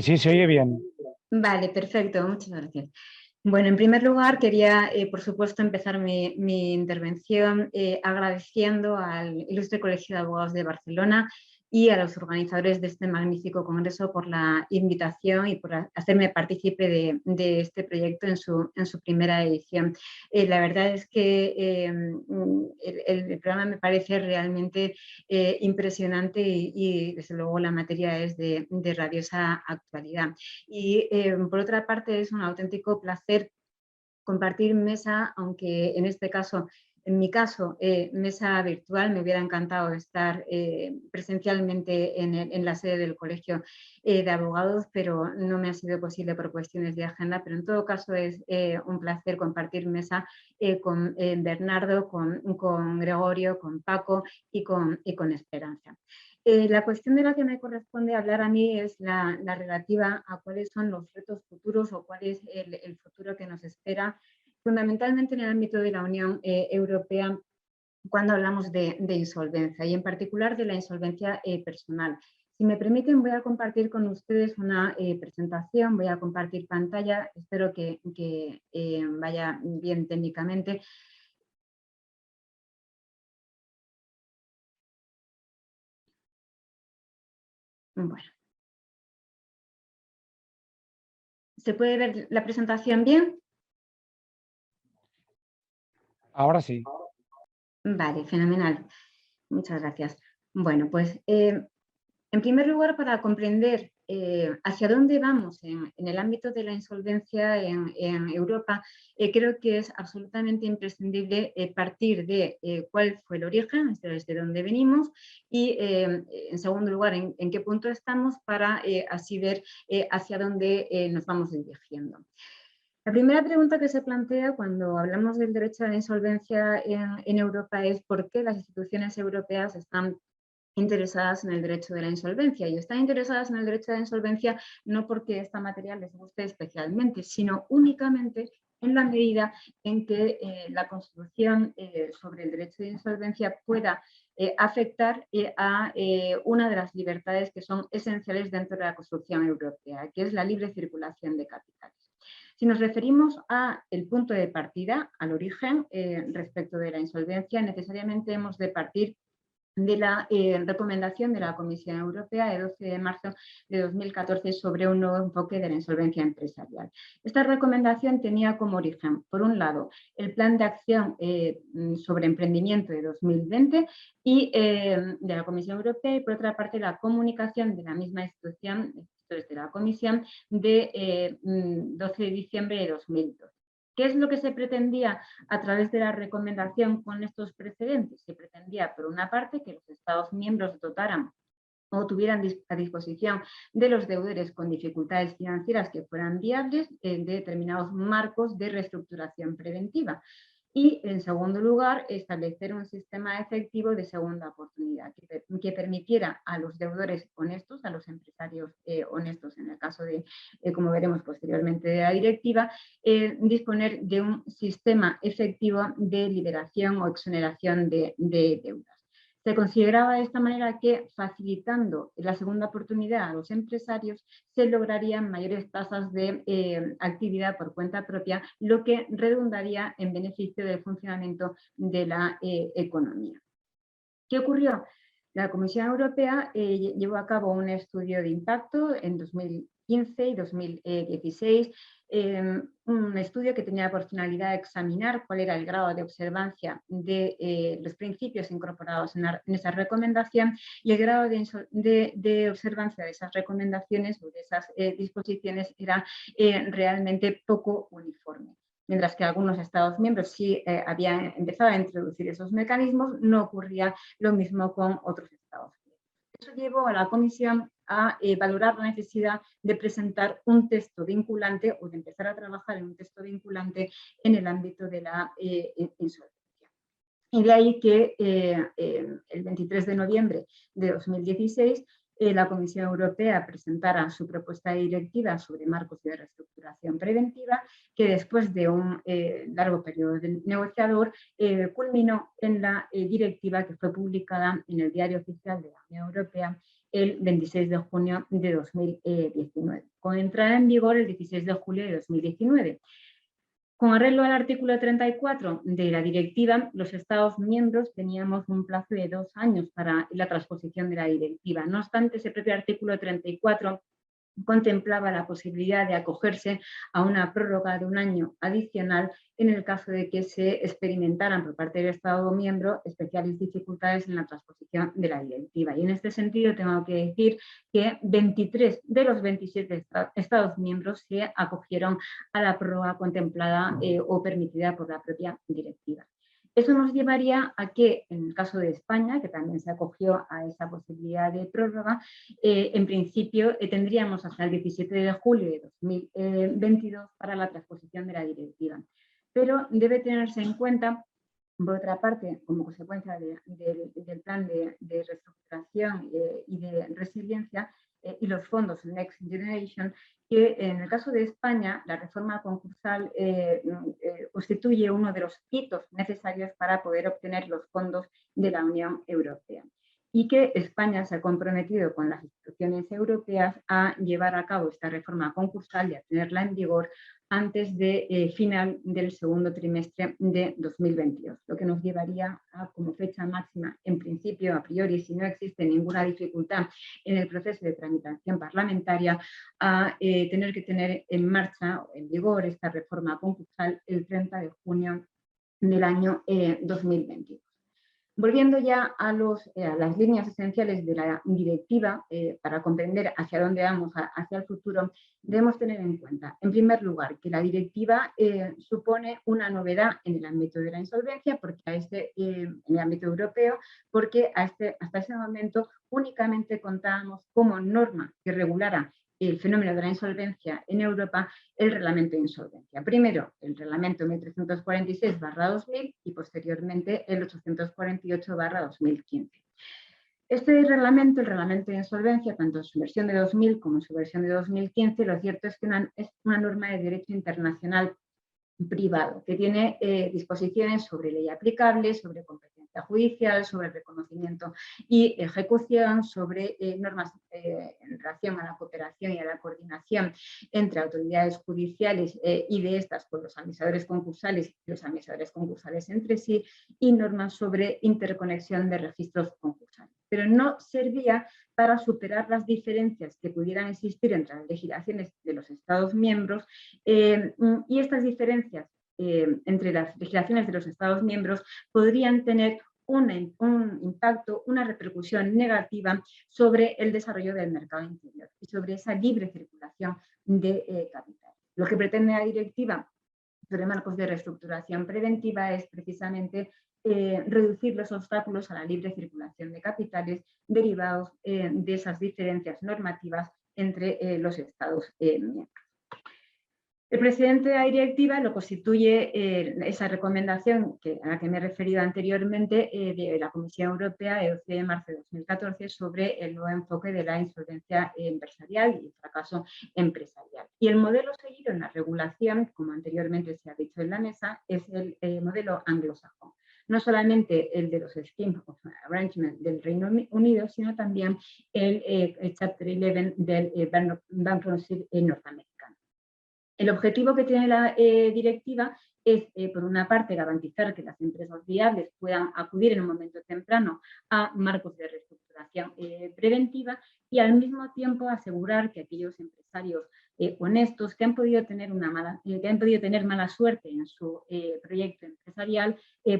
S6: Sí, se oye bien.
S5: Vale, perfecto, muchas gracias. Bueno, en primer lugar quería, por supuesto, empezar mi intervención agradeciendo al Ilustre Colegio de Abogados de Barcelona y a los organizadores de este magnífico congreso por la invitación y por hacerme partícipe de este proyecto en su primera edición. La verdad es que el programa me parece realmente impresionante y desde luego la materia es de rabiosa actualidad. Y por otra parte es un auténtico placer compartir mesa, aunque en este caso, en mi caso, mesa virtual, me hubiera encantado estar presencialmente en la sede del Colegio de Abogados, pero no me ha sido posible por cuestiones de agenda, pero en todo caso es un placer compartir mesa con Bernardo, con Gregorio, con Paco y con Esperanza. La cuestión de la que me corresponde hablar a mí es la relativa a cuáles son los retos futuros o cuál es el futuro que nos espera, fundamentalmente en el ámbito de la Unión Europea, cuando hablamos de insolvencia y en particular de la insolvencia personal. Si me permiten, voy a compartir con ustedes una presentación, voy a compartir pantalla, espero que vaya bien técnicamente. Bueno. ¿Se puede ver la presentación bien?
S6: Ahora sí.
S5: Vale, fenomenal. Muchas gracias. Bueno, pues en primer lugar, para comprender hacia dónde vamos en el ámbito de la insolvencia en Europa, creo que es absolutamente imprescindible partir de cuál fue el origen, desde dónde venimos, y en segundo lugar, en qué punto estamos para así ver hacia dónde nos vamos dirigiendo. La primera pregunta que se plantea cuando hablamos del derecho a la insolvencia en Europa es por qué las instituciones europeas están interesadas en el derecho de la insolvencia. Y están interesadas en el derecho de la insolvencia no porque esta materia les guste especialmente, sino únicamente en la medida en que la construcción sobre el derecho de insolvencia pueda afectar a una de las libertades que son esenciales dentro de la construcción europea, que es la libre circulación de capitales. Si nos referimos al punto de partida, al origen respecto de la insolvencia, necesariamente hemos de partir de la recomendación de la Comisión Europea de 12 de marzo de 2014 sobre un nuevo enfoque de la insolvencia empresarial. Esta recomendación tenía como origen, por un lado, el Plan de Acción sobre Emprendimiento de 2020 y de la Comisión Europea, y por otra parte la comunicación de la misma institución, desde la Comisión, de 12 de diciembre de 2012. ¿Qué es lo que se pretendía a través de la recomendación con estos precedentes? Se pretendía, por una parte, que los Estados miembros dotaran o tuvieran a disposición de los deudores con dificultades financieras que fueran viables de determinados marcos de reestructuración preventiva. Y, en segundo lugar, establecer un sistema efectivo de segunda oportunidad que permitiera a los deudores honestos, a los empresarios honestos, en el caso de, como veremos posteriormente, de la directiva, disponer de un sistema efectivo de liberación o exoneración de deudas. Se consideraba de esta manera que, facilitando la segunda oportunidad a los empresarios, se lograrían mayores tasas de actividad por cuenta propia, lo que redundaría en beneficio del funcionamiento de la economía. ¿Qué ocurrió? La Comisión Europea llevó a cabo un estudio de impacto en 2015 y 2016, un estudio que tenía por finalidad examinar cuál era el grado de observancia de los principios incorporados en esa recomendación, y el grado de observancia de esas recomendaciones o de esas disposiciones era realmente poco uniforme. Mientras que algunos Estados miembros sí habían empezado a introducir esos mecanismos, no ocurría lo mismo con otros Estados miembros. Eso llevó a la Comisión a valorar la necesidad de presentar un texto vinculante o de empezar a trabajar en un texto vinculante en el ámbito de la insolvencia. Y de ahí que el 23 de noviembre de 2016 la Comisión Europea presentara su propuesta de directiva sobre marcos de reestructuración preventiva, que después de un largo periodo negociador culminó en la directiva que fue publicada en el Diario Oficial de la Unión Europea el 26 de junio de 2019, con entrada en vigor el 16 de julio de 2019. Con arreglo al artículo 34 de la directiva, los Estados miembros teníamos un plazo de 2 años para la transposición de la directiva. No obstante, ese propio artículo 34 contemplaba la posibilidad de acogerse a una prórroga de 1 año adicional en el caso de que se experimentaran por parte del Estado miembro especiales dificultades en la transposición de la directiva. Y en este sentido tengo que decir que 23 de los 27 Estados miembros se acogieron a la prórroga contemplada o permitida por la propia directiva. Eso nos llevaría a que, en el caso de España, que también se acogió a esa posibilidad de prórroga, en principio tendríamos hasta el 17 de julio de 2022 para la transposición de la directiva. Pero debe tenerse en cuenta, por otra parte, como consecuencia del plan de reestructuración y de resiliencia y los fondos Next Generation, que en el caso de España la reforma concursal constituye uno de los hitos necesarios para poder obtener los fondos de la Unión Europea. y que España se ha comprometido con las instituciones europeas a llevar a cabo esta reforma concursal y a tenerla en vigor antes de final del segundo trimestre de 2022, lo que nos llevaría a, como fecha máxima, en principio, a priori, si no existe ninguna dificultad en el proceso de tramitación parlamentaria, a tener que tener en marcha o en vigor esta reforma concursal el 30 de junio del año 2022. Volviendo ya a las líneas esenciales de la directiva, para comprender hacia dónde vamos hacia el futuro, debemos tener en cuenta, en primer lugar, que la directiva supone una novedad en el ámbito de la insolvencia, porque en el ámbito europeo, porque hasta ese momento únicamente contábamos como norma que regulara el fenómeno de la insolvencia en Europa, el reglamento de insolvencia. Primero, el reglamento 1346/2000 y posteriormente el 848/2015. Este reglamento, el reglamento de insolvencia, tanto en su versión de 2000 como en su versión de 2015, lo cierto es que es una norma de derecho internacional privado, que tiene disposiciones sobre ley aplicable, sobre competencia judicial, sobre reconocimiento y ejecución, sobre normas en relación a la cooperación y a la coordinación entre autoridades judiciales y de estas con los administradores concursales y los administradores concursales entre sí, y normas sobre interconexión de registros concursales. Pero no servía para superar las diferencias que pudieran existir entre las legislaciones de los Estados miembros, y estas diferencias entre las legislaciones de los Estados miembros podrían tener un impacto, una repercusión negativa sobre el desarrollo del mercado interior y sobre esa libre circulación de capital. Lo que pretende la directiva sobre marcos de reestructuración preventiva es precisamente reducir los obstáculos a la libre circulación de capitales derivados de esas diferencias normativas entre los Estados miembros. El precedente de la directiva lo constituye esa recomendación a la que me he referido anteriormente de la Comisión Europea de 12 de marzo de 2014 sobre el nuevo enfoque de la insolvencia empresarial y el fracaso empresarial. Y el modelo seguido en la regulación, como anteriormente se ha dicho en la mesa, es el modelo anglosajón. No solamente el de los Schemes of Arrangement del Reino Unido, sino también el Chapter 11 del Bankruptcy norteamericano. El objetivo que tiene la directiva es, por una parte, garantizar que las empresas viables puedan acudir en un momento temprano a marcos de reestructuración preventiva y, al mismo tiempo, asegurar que aquellos empresarios honestos que han podido tener mala suerte en su proyecto empresarial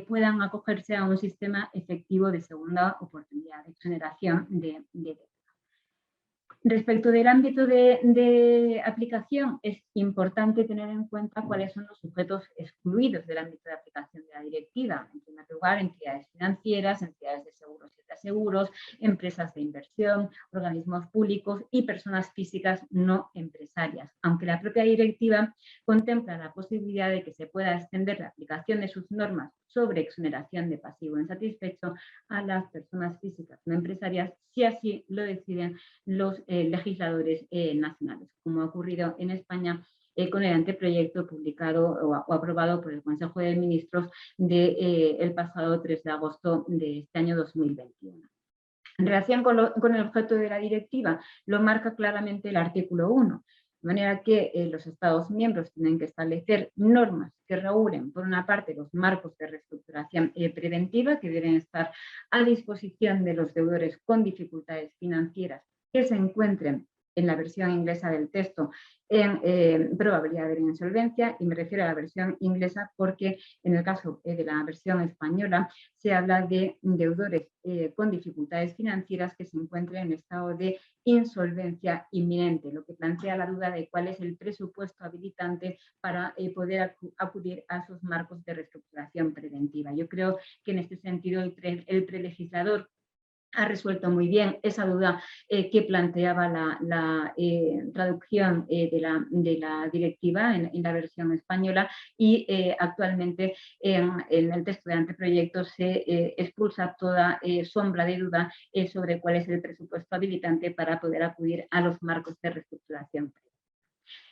S5: puedan acogerse a un sistema efectivo de segunda oportunidad, de exoneración de deuda. Respecto del ámbito de aplicación, es importante tener en cuenta cuáles son los sujetos excluidos del ámbito de aplicación de la directiva. En primer lugar, entidades financieras, entidades de seguros y reaseguros, empresas de inversión, organismos públicos y personas físicas no empresarias, aunque la propia directiva contempla la posibilidad de que se pueda extender la aplicación de sus normas sobre exoneración de pasivo insatisfecho a las personas físicas no empresarias, si así lo deciden los legisladores nacionales, como ha ocurrido en España con el anteproyecto publicado o aprobado por el Consejo de Ministros el pasado 3 de agosto de este año 2021. En relación con el objeto de la directiva, lo marca claramente el artículo 1, de manera que los Estados miembros tienen que establecer normas que regulen, por una parte, los marcos de reestructuración preventiva que deben estar a disposición de los deudores con dificultades financieras que se encuentren en la versión inglesa del texto en probabilidad de insolvencia, y me refiero a la versión inglesa porque en el caso de la versión española se habla de deudores con dificultades financieras que se encuentren en estado de insolvencia inminente, lo que plantea la duda de cuál es el presupuesto habilitante para poder acudir a esos marcos de reestructuración preventiva. Yo creo que en este sentido el prelegislador ha resuelto muy bien esa duda que planteaba la traducción de la directiva en la versión española, y actualmente en el texto de anteproyecto se expulsa toda sombra de duda sobre cuál es el presupuesto habilitante para poder acudir a los marcos de reestructuración.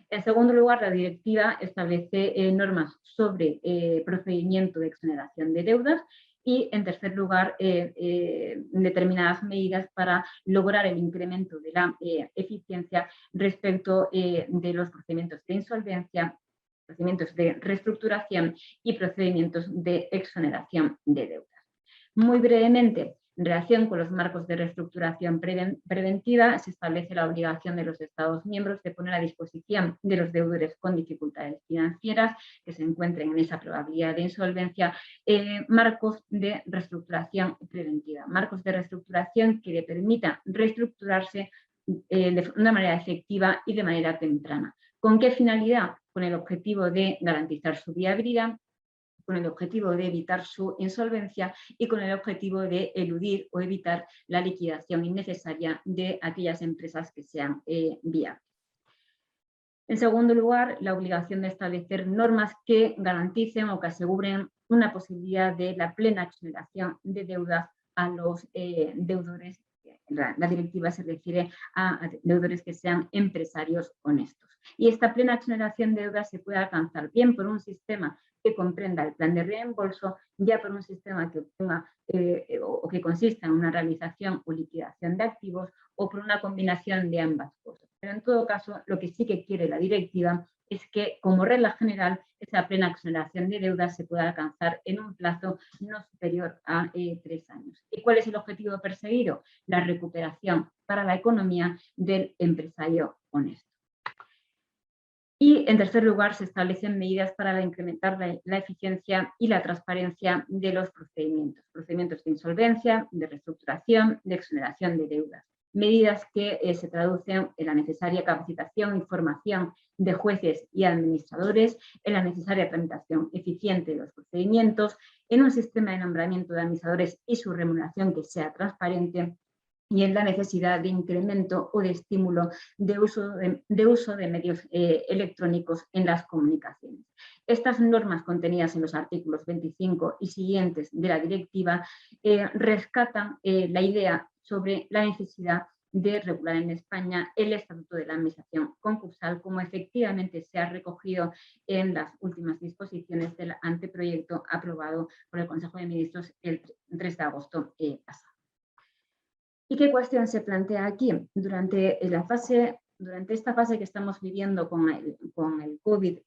S5: En segundo lugar, la directiva establece normas sobre procedimiento de exoneración de deudas, Y, en tercer lugar, determinadas medidas para lograr el incremento de la eficiencia respecto de los procedimientos de insolvencia, procedimientos de reestructuración y procedimientos de exoneración de deudas. Muy brevemente, en relación con los marcos de reestructuración preventiva, se establece la obligación de los Estados miembros de poner a disposición de los deudores con dificultades financieras que se encuentren en esa probabilidad de insolvencia marcos de reestructuración preventiva, marcos de reestructuración que le permitan reestructurarse de una manera efectiva y de manera temprana. ¿Con qué finalidad? Con el objetivo de garantizar su viabilidad, con el objetivo de evitar su insolvencia y con el objetivo de eludir o evitar la liquidación innecesaria de aquellas empresas que sean viables. En segundo lugar, la obligación de establecer normas que garanticen o que aseguren una posibilidad de la plena exoneración de deudas a los deudores. La directiva se refiere a deudores que sean empresarios honestos. Y esta plena exoneración de deudas se puede alcanzar bien por un sistema que comprenda el plan de reembolso, ya por un sistema que obtenga o que consista en una realización o liquidación de activos, o por una combinación de ambas cosas. Pero en todo caso, lo que sí que quiere la directiva es que, como regla general, esa plena exoneración de deudas se pueda alcanzar en un plazo no superior a 3 años. ¿Y cuál es el objetivo perseguido? La recuperación para la economía del empresario honesto. Y, en tercer lugar, se establecen medidas para incrementar la eficiencia y la transparencia de los procedimientos de insolvencia, de reestructuración, de exoneración de deudas. Medidas que se traducen en la necesaria capacitación y formación de jueces y administradores, en la necesaria tramitación eficiente de los procedimientos, en un sistema de nombramiento de administradores y su remuneración que sea transparente, y en la necesidad de incremento o de estímulo de uso de medios electrónicos en las comunicaciones. Estas normas contenidas en los artículos 25 y siguientes de la directiva rescatan la idea sobre la necesidad de regular en España el Estatuto de la Administración Concursal, como efectivamente se ha recogido en las últimas disposiciones del anteproyecto aprobado por el Consejo de Ministros el 3 de agosto pasado. ¿Y qué cuestión se plantea aquí? Durante esta fase que estamos viviendo con el COVID,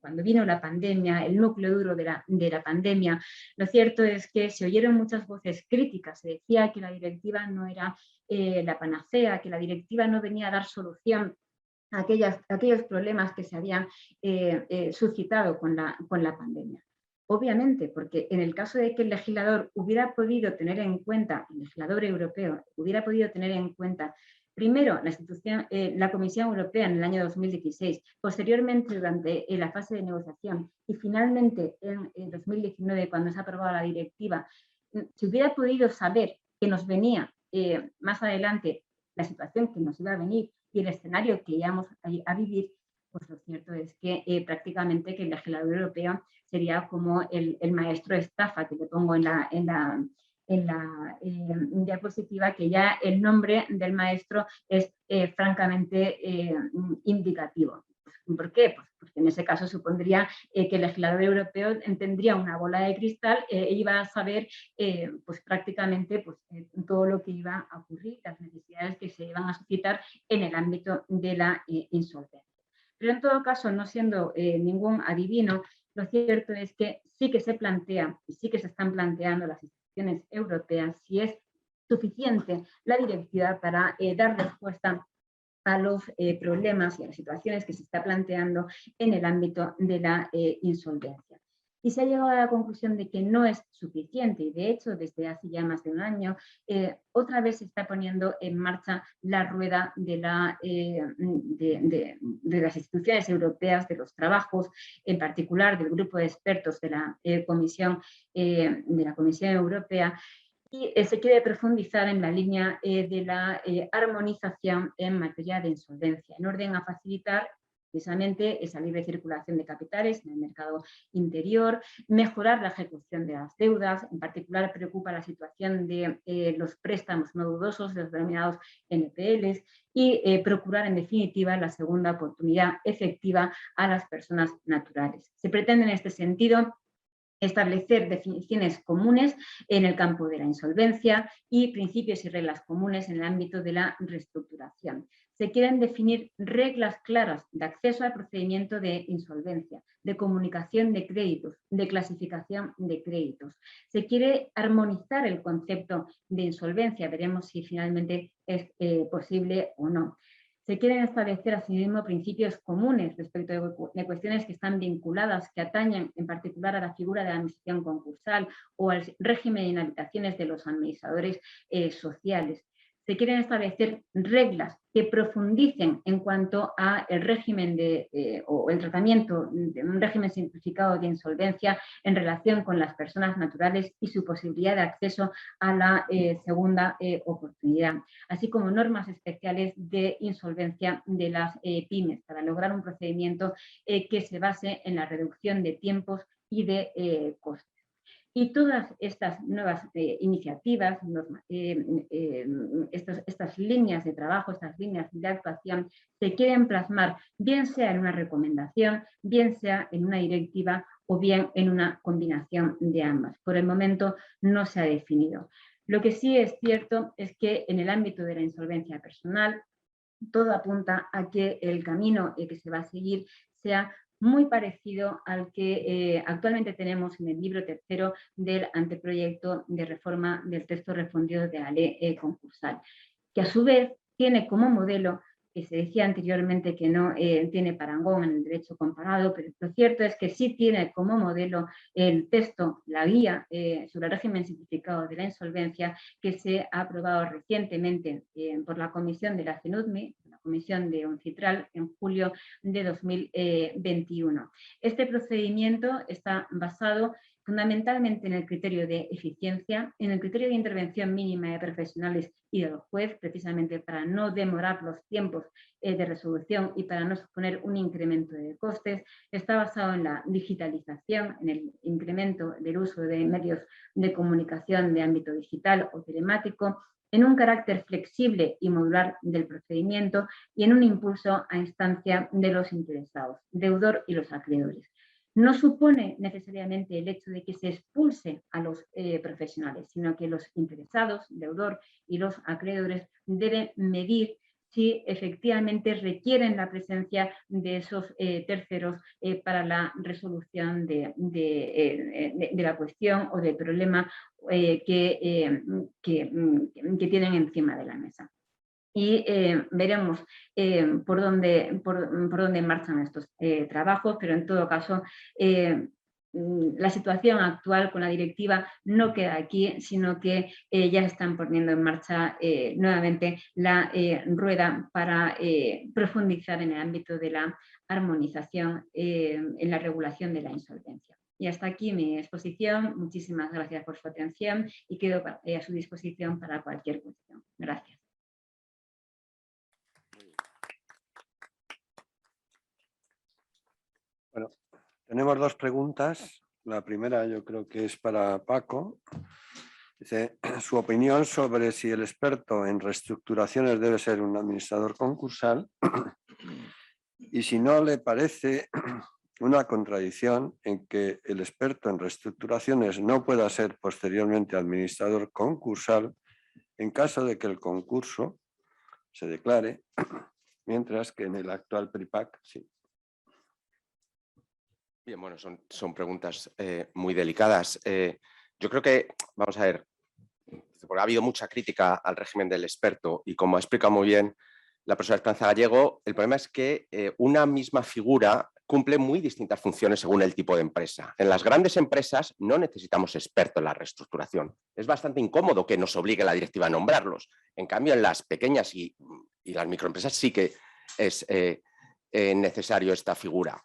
S5: cuando vino la pandemia, el núcleo duro de la pandemia, lo cierto es que se oyeron muchas voces críticas. Se decía que la directiva no era la panacea, que la directiva no venía a dar solución a aquellos problemas que se habían suscitado con la pandemia. Obviamente, porque en el caso de que el legislador hubiera podido tener en cuenta, el legislador europeo hubiera podido tener en cuenta, primero la Comisión Europea en el año 2016, posteriormente durante la fase de negociación y finalmente en 2019 cuando se ha aprobado la directiva, si hubiera podido saber que nos venía más adelante la situación que nos iba a venir y el escenario que íbamos a vivir, pues lo cierto es que prácticamente que el legislador europeo sería como el maestro estafa, que le pongo en la diapositiva, que ya el nombre del maestro es francamente indicativo. ¿Por qué? Pues porque en ese caso supondría que el legislador europeo tendría una bola de cristal e iba a saber pues prácticamente pues, todo lo que iba a ocurrir, las necesidades que se iban a suscitar en el ámbito de la insolvencia. Pero en todo caso, no siendo ningún adivino, lo cierto es que sí que se plantea y sí que se están planteando las instituciones europeas si es suficiente la directiva para dar respuesta a los problemas y a las situaciones que se está planteando en el ámbito de la insolvencia. Y se ha llegado a la conclusión de que no es suficiente y, de hecho, desde hace ya más de un año, otra vez se está poniendo en marcha la rueda de las instituciones europeas, de los trabajos, en particular del grupo de expertos de la Comisión Europea, y se quiere profundizar en la línea de la armonización en materia de insolvencia, en orden a facilitar precisamente esa libre circulación de capitales en el mercado interior, mejorar la ejecución de las deudas. En particular preocupa la situación de los préstamos no dudosos, los denominados NPLs, y procurar en definitiva la segunda oportunidad efectiva a las personas naturales. Se pretende en este sentido establecer definiciones comunes en el campo de la insolvencia y principios y reglas comunes en el ámbito de la reestructuración. Se quieren definir reglas claras de acceso al procedimiento de insolvencia, de comunicación de créditos, de clasificación de créditos. Se quiere armonizar el concepto de insolvencia, veremos si finalmente es posible o no. Se quieren establecer asimismo principios comunes respecto de cuestiones que están vinculadas, que atañen en particular a la figura de la administración concursal o al régimen de inhabilitaciones de los administradores sociales. Se quieren establecer reglas que profundicen en cuanto a el régimen o el tratamiento de un régimen simplificado de insolvencia en relación con las personas naturales y su posibilidad de acceso a la segunda oportunidad, así como normas especiales de insolvencia de las pymes para lograr un procedimiento que se base en la reducción de tiempos y de costes. Y todas estas nuevas iniciativas, estas líneas de trabajo, estas líneas de actuación, se quieren plasmar bien sea en una recomendación, bien sea en una directiva o bien en una combinación de ambas. Por el momento no se ha definido. Lo que sí es cierto es que en el ámbito de la insolvencia personal, todo apunta a que el camino que se va a seguir sea muy parecido al que actualmente tenemos en el libro tercero del anteproyecto de reforma del texto refundido de la ley concursal, que a su vez tiene como modelo, que se decía anteriormente que no tiene parangón en el derecho comparado, pero lo cierto es que sí tiene como modelo el texto, la guía sobre el régimen simplificado de la insolvencia, que se ha aprobado recientemente por la Comisión de la CENUDME, la Comisión de UNCITRAL, en julio de 2021. Este procedimiento está basado fundamentalmente en el criterio de eficiencia, en el criterio de intervención mínima de profesionales y del juez, precisamente para no demorar los tiempos de resolución y para no suponer un incremento de costes. Está basado en la digitalización, en el incremento del uso de medios de comunicación de ámbito digital o telemático, en un carácter flexible y modular del procedimiento y en un impulso a instancia de los interesados, deudor y los acreedores. No supone necesariamente el hecho de que se expulse a los profesionales, sino que los interesados, deudor y los acreedores deben medir si efectivamente requieren la presencia de esos terceros para la resolución de la cuestión o del problema que tienen encima de la mesa. Y veremos por dónde marchan estos trabajos, pero en todo caso la situación actual con la directiva no queda aquí, sino que ya están poniendo en marcha nuevamente la rueda para profundizar en el ámbito de la armonización en la regulación de la insolvencia. Y hasta aquí mi exposición. Muchísimas gracias por su atención y quedo a su disposición para cualquier cuestión. Gracias.
S2: Bueno, tenemos dos preguntas. La primera yo creo que es para Paco. Dice, su opinión sobre si el experto en reestructuraciones debe ser un administrador concursal y si no le parece una contradicción en que el experto en reestructuraciones no pueda ser posteriormente administrador concursal en caso de que el concurso se declare, mientras que en el actual PRIPAC sí.
S3: Bien, bueno, son preguntas muy delicadas. Yo creo que, vamos a ver, porque ha habido mucha crítica al régimen del experto y como ha explicado muy bien la profesora Esperanza Gallego, el problema es que una misma figura cumple muy distintas funciones según el tipo de empresa. En las grandes empresas no necesitamos expertos en la reestructuración. Es bastante incómodo que nos obligue la directiva a nombrarlos. En cambio, en las pequeñas y las microempresas sí que es necesario esta figura.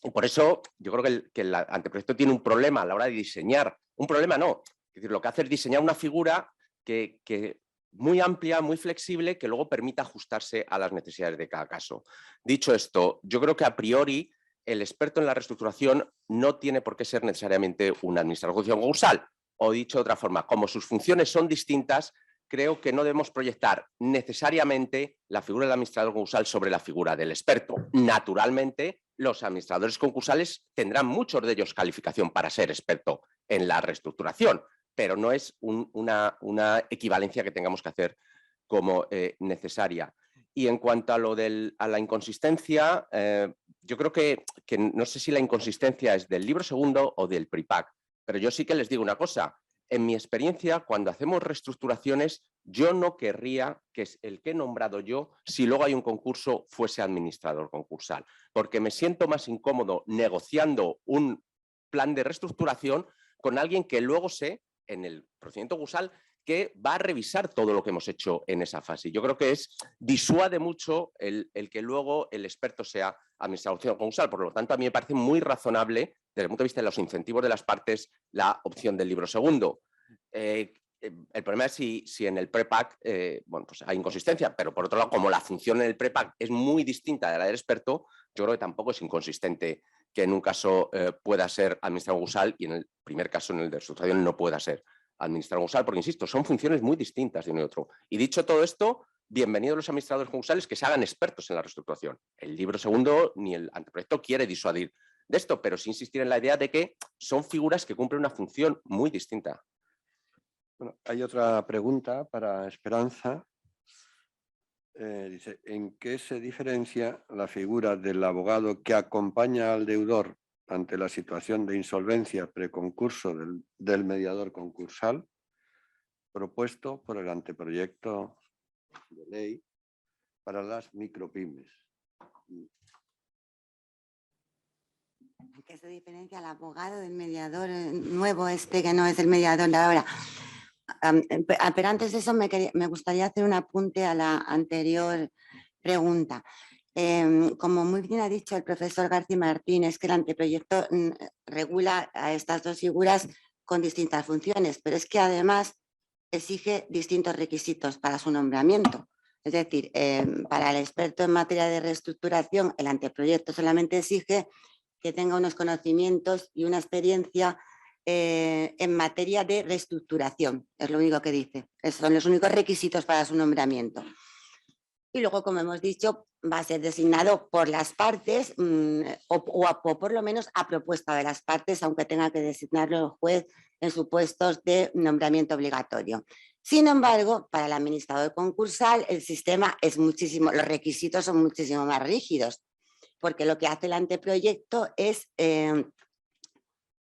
S3: Y por eso yo creo que el anteproyecto tiene un problema a la hora de diseñar. Un problema no. Es decir, lo que hace es diseñar una figura que muy amplia, muy flexible, que luego permita ajustarse a las necesidades de cada caso. Dicho esto, yo creo que a priori el experto en la reestructuración no tiene por qué ser necesariamente un administrador concursal. O dicho de otra forma, como sus funciones son distintas, creo que no debemos proyectar necesariamente la figura del administrador concursal sobre la figura del experto. Naturalmente, los administradores concursales tendrán muchos de ellos calificación para ser experto en la reestructuración, pero no es una equivalencia que tengamos que hacer como necesaria. Y en cuanto a a la inconsistencia, yo creo que no sé si la inconsistencia es del libro segundo o del PRIPAC, pero yo sí que les digo una cosa. En mi experiencia, cuando hacemos reestructuraciones, yo no querría que el que he nombrado yo, si luego hay un concurso, fuese administrador concursal, porque me siento más incómodo negociando un plan de reestructuración con alguien que luego sé, en el procedimiento concursal, que va a revisar todo lo que hemos hecho en esa fase. Yo creo que disuade mucho el que luego el experto sea administrador concursal. Por lo tanto, a mí me parece muy razonable, desde el punto de vista de los incentivos de las partes, la opción del libro segundo. El problema es si en el PREPAC bueno, pues hay inconsistencia, pero por otro lado, como la función en el PREPAC es muy distinta de la del experto, yo creo que tampoco es inconsistente que en un caso pueda ser administrador concursal y en el primer caso, en el de reestructuración, no pueda ser administrador concursal, porque insisto, son funciones muy distintas de uno y otro. Y dicho todo esto, bienvenidos los administradores concursales que se hagan expertos en la reestructuración. El libro segundo ni el anteproyecto quiere disuadir de esto, pero sí insistir en la idea de que son figuras que cumplen una función muy distinta.
S2: Bueno, hay otra pregunta para Esperanza. Dice, ¿en qué se diferencia la figura del abogado que acompaña al deudor ante la situación de insolvencia preconcurso del mediador concursal propuesto por el anteproyecto de ley para las micropymes?
S4: ¿Qué se diferencia el abogado del mediador nuevo que no es el mediador de ahora? Pero antes de eso me gustaría hacer un apunte a la anterior pregunta. Como muy bien ha dicho el profesor García Martín, es que el anteproyecto regula a estas dos figuras con distintas funciones, pero es que además exige distintos requisitos para su nombramiento. Es decir, para el experto en materia de reestructuración, el anteproyecto solamente exige que tenga unos conocimientos y una experiencia en materia de reestructuración. Es lo único que dice. Esos son los únicos requisitos para su nombramiento. Y luego, como hemos dicho, va a ser designado por las partes o por lo menos a propuesta de las partes, aunque tenga que designarlo el juez en supuestos de nombramiento obligatorio. Sin embargo, para el administrador concursal el sistema es muchísimo, los requisitos son muchísimo más rígidos, porque lo que hace el anteproyecto es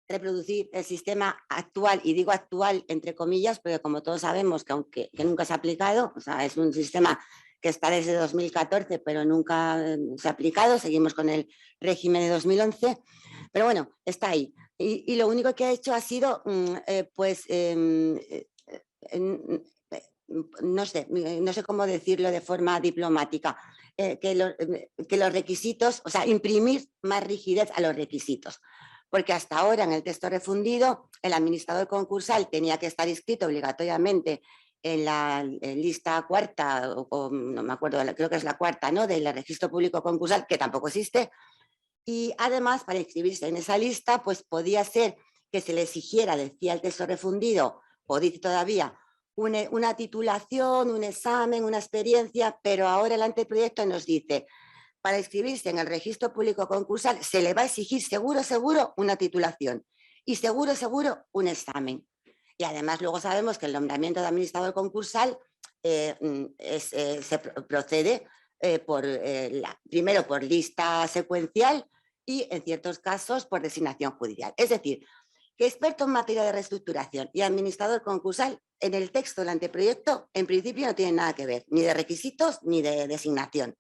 S4: reproducir el sistema actual, y digo actual entre comillas, porque como todos sabemos que aunque nunca se ha aplicado, o sea, es un sistema que está desde 2014, pero nunca se ha aplicado, seguimos con el régimen de 2011, pero bueno, está ahí. Y lo único que ha hecho ha sido, no sé cómo decirlo de forma diplomática, que los requisitos, o sea, imprimir más rigidez a los requisitos. Porque hasta ahora en el texto refundido el administrador concursal tenía que estar inscrito obligatoriamente en la lista cuarta, o no me acuerdo, creo que es la cuarta, ¿no?, del registro público concursal, que tampoco existe. Y además, para inscribirse en esa lista, pues podía ser que se le exigiera, decía el texto refundido, o dice todavía, una titulación, un examen, una experiencia, pero ahora el anteproyecto nos dice, para inscribirse en el registro público concursal se le va a exigir seguro una titulación y seguro un examen. Y además luego sabemos que el nombramiento de administrador concursal se procede primero por lista secuencial y en ciertos casos por designación judicial. Es decir, que experto en materia de reestructuración y administrador concursal en el texto del anteproyecto en principio no tienen nada que ver, ni de requisitos ni de designación.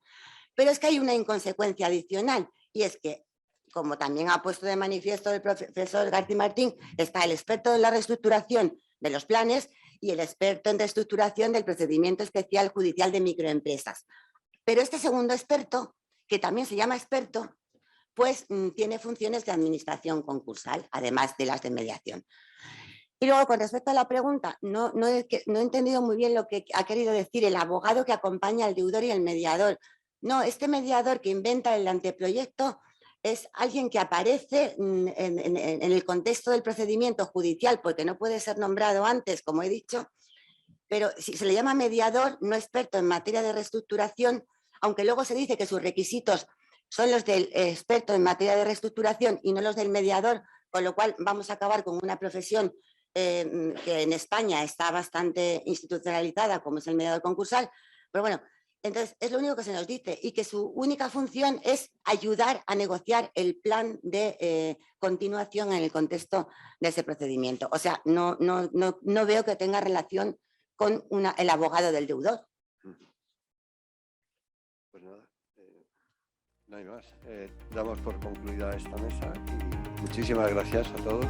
S4: Pero es que hay una inconsecuencia adicional y es que, como también ha puesto de manifiesto el profesor García Martín, está el experto en la reestructuración de los planes y el experto en reestructuración del procedimiento especial judicial de microempresas. Pero este segundo experto, que también se llama experto, pues tiene funciones de administración concursal, además de las de mediación. Y luego, con respecto a la pregunta, no he entendido muy bien lo que ha querido decir el abogado que acompaña al deudor y el mediador. No, este mediador que inventa el anteproyecto es alguien que aparece en el contexto del procedimiento judicial, porque no puede ser nombrado antes, como he dicho, pero si se le llama mediador, no experto en materia de reestructuración, aunque luego se dice que sus requisitos son los del experto en materia de reestructuración y no los del mediador, con lo cual vamos a acabar con una profesión que en España está bastante institucionalizada, como es el mediador concursal. Pero bueno, entonces es lo único que se nos dice, y que su única función es ayudar a negociar el plan de continuación en el contexto de ese procedimiento. O sea, no veo que tenga relación con el abogado del deudor.
S2: Pues nada, no hay más. Damos por concluida esta mesa y muchísimas gracias a todos.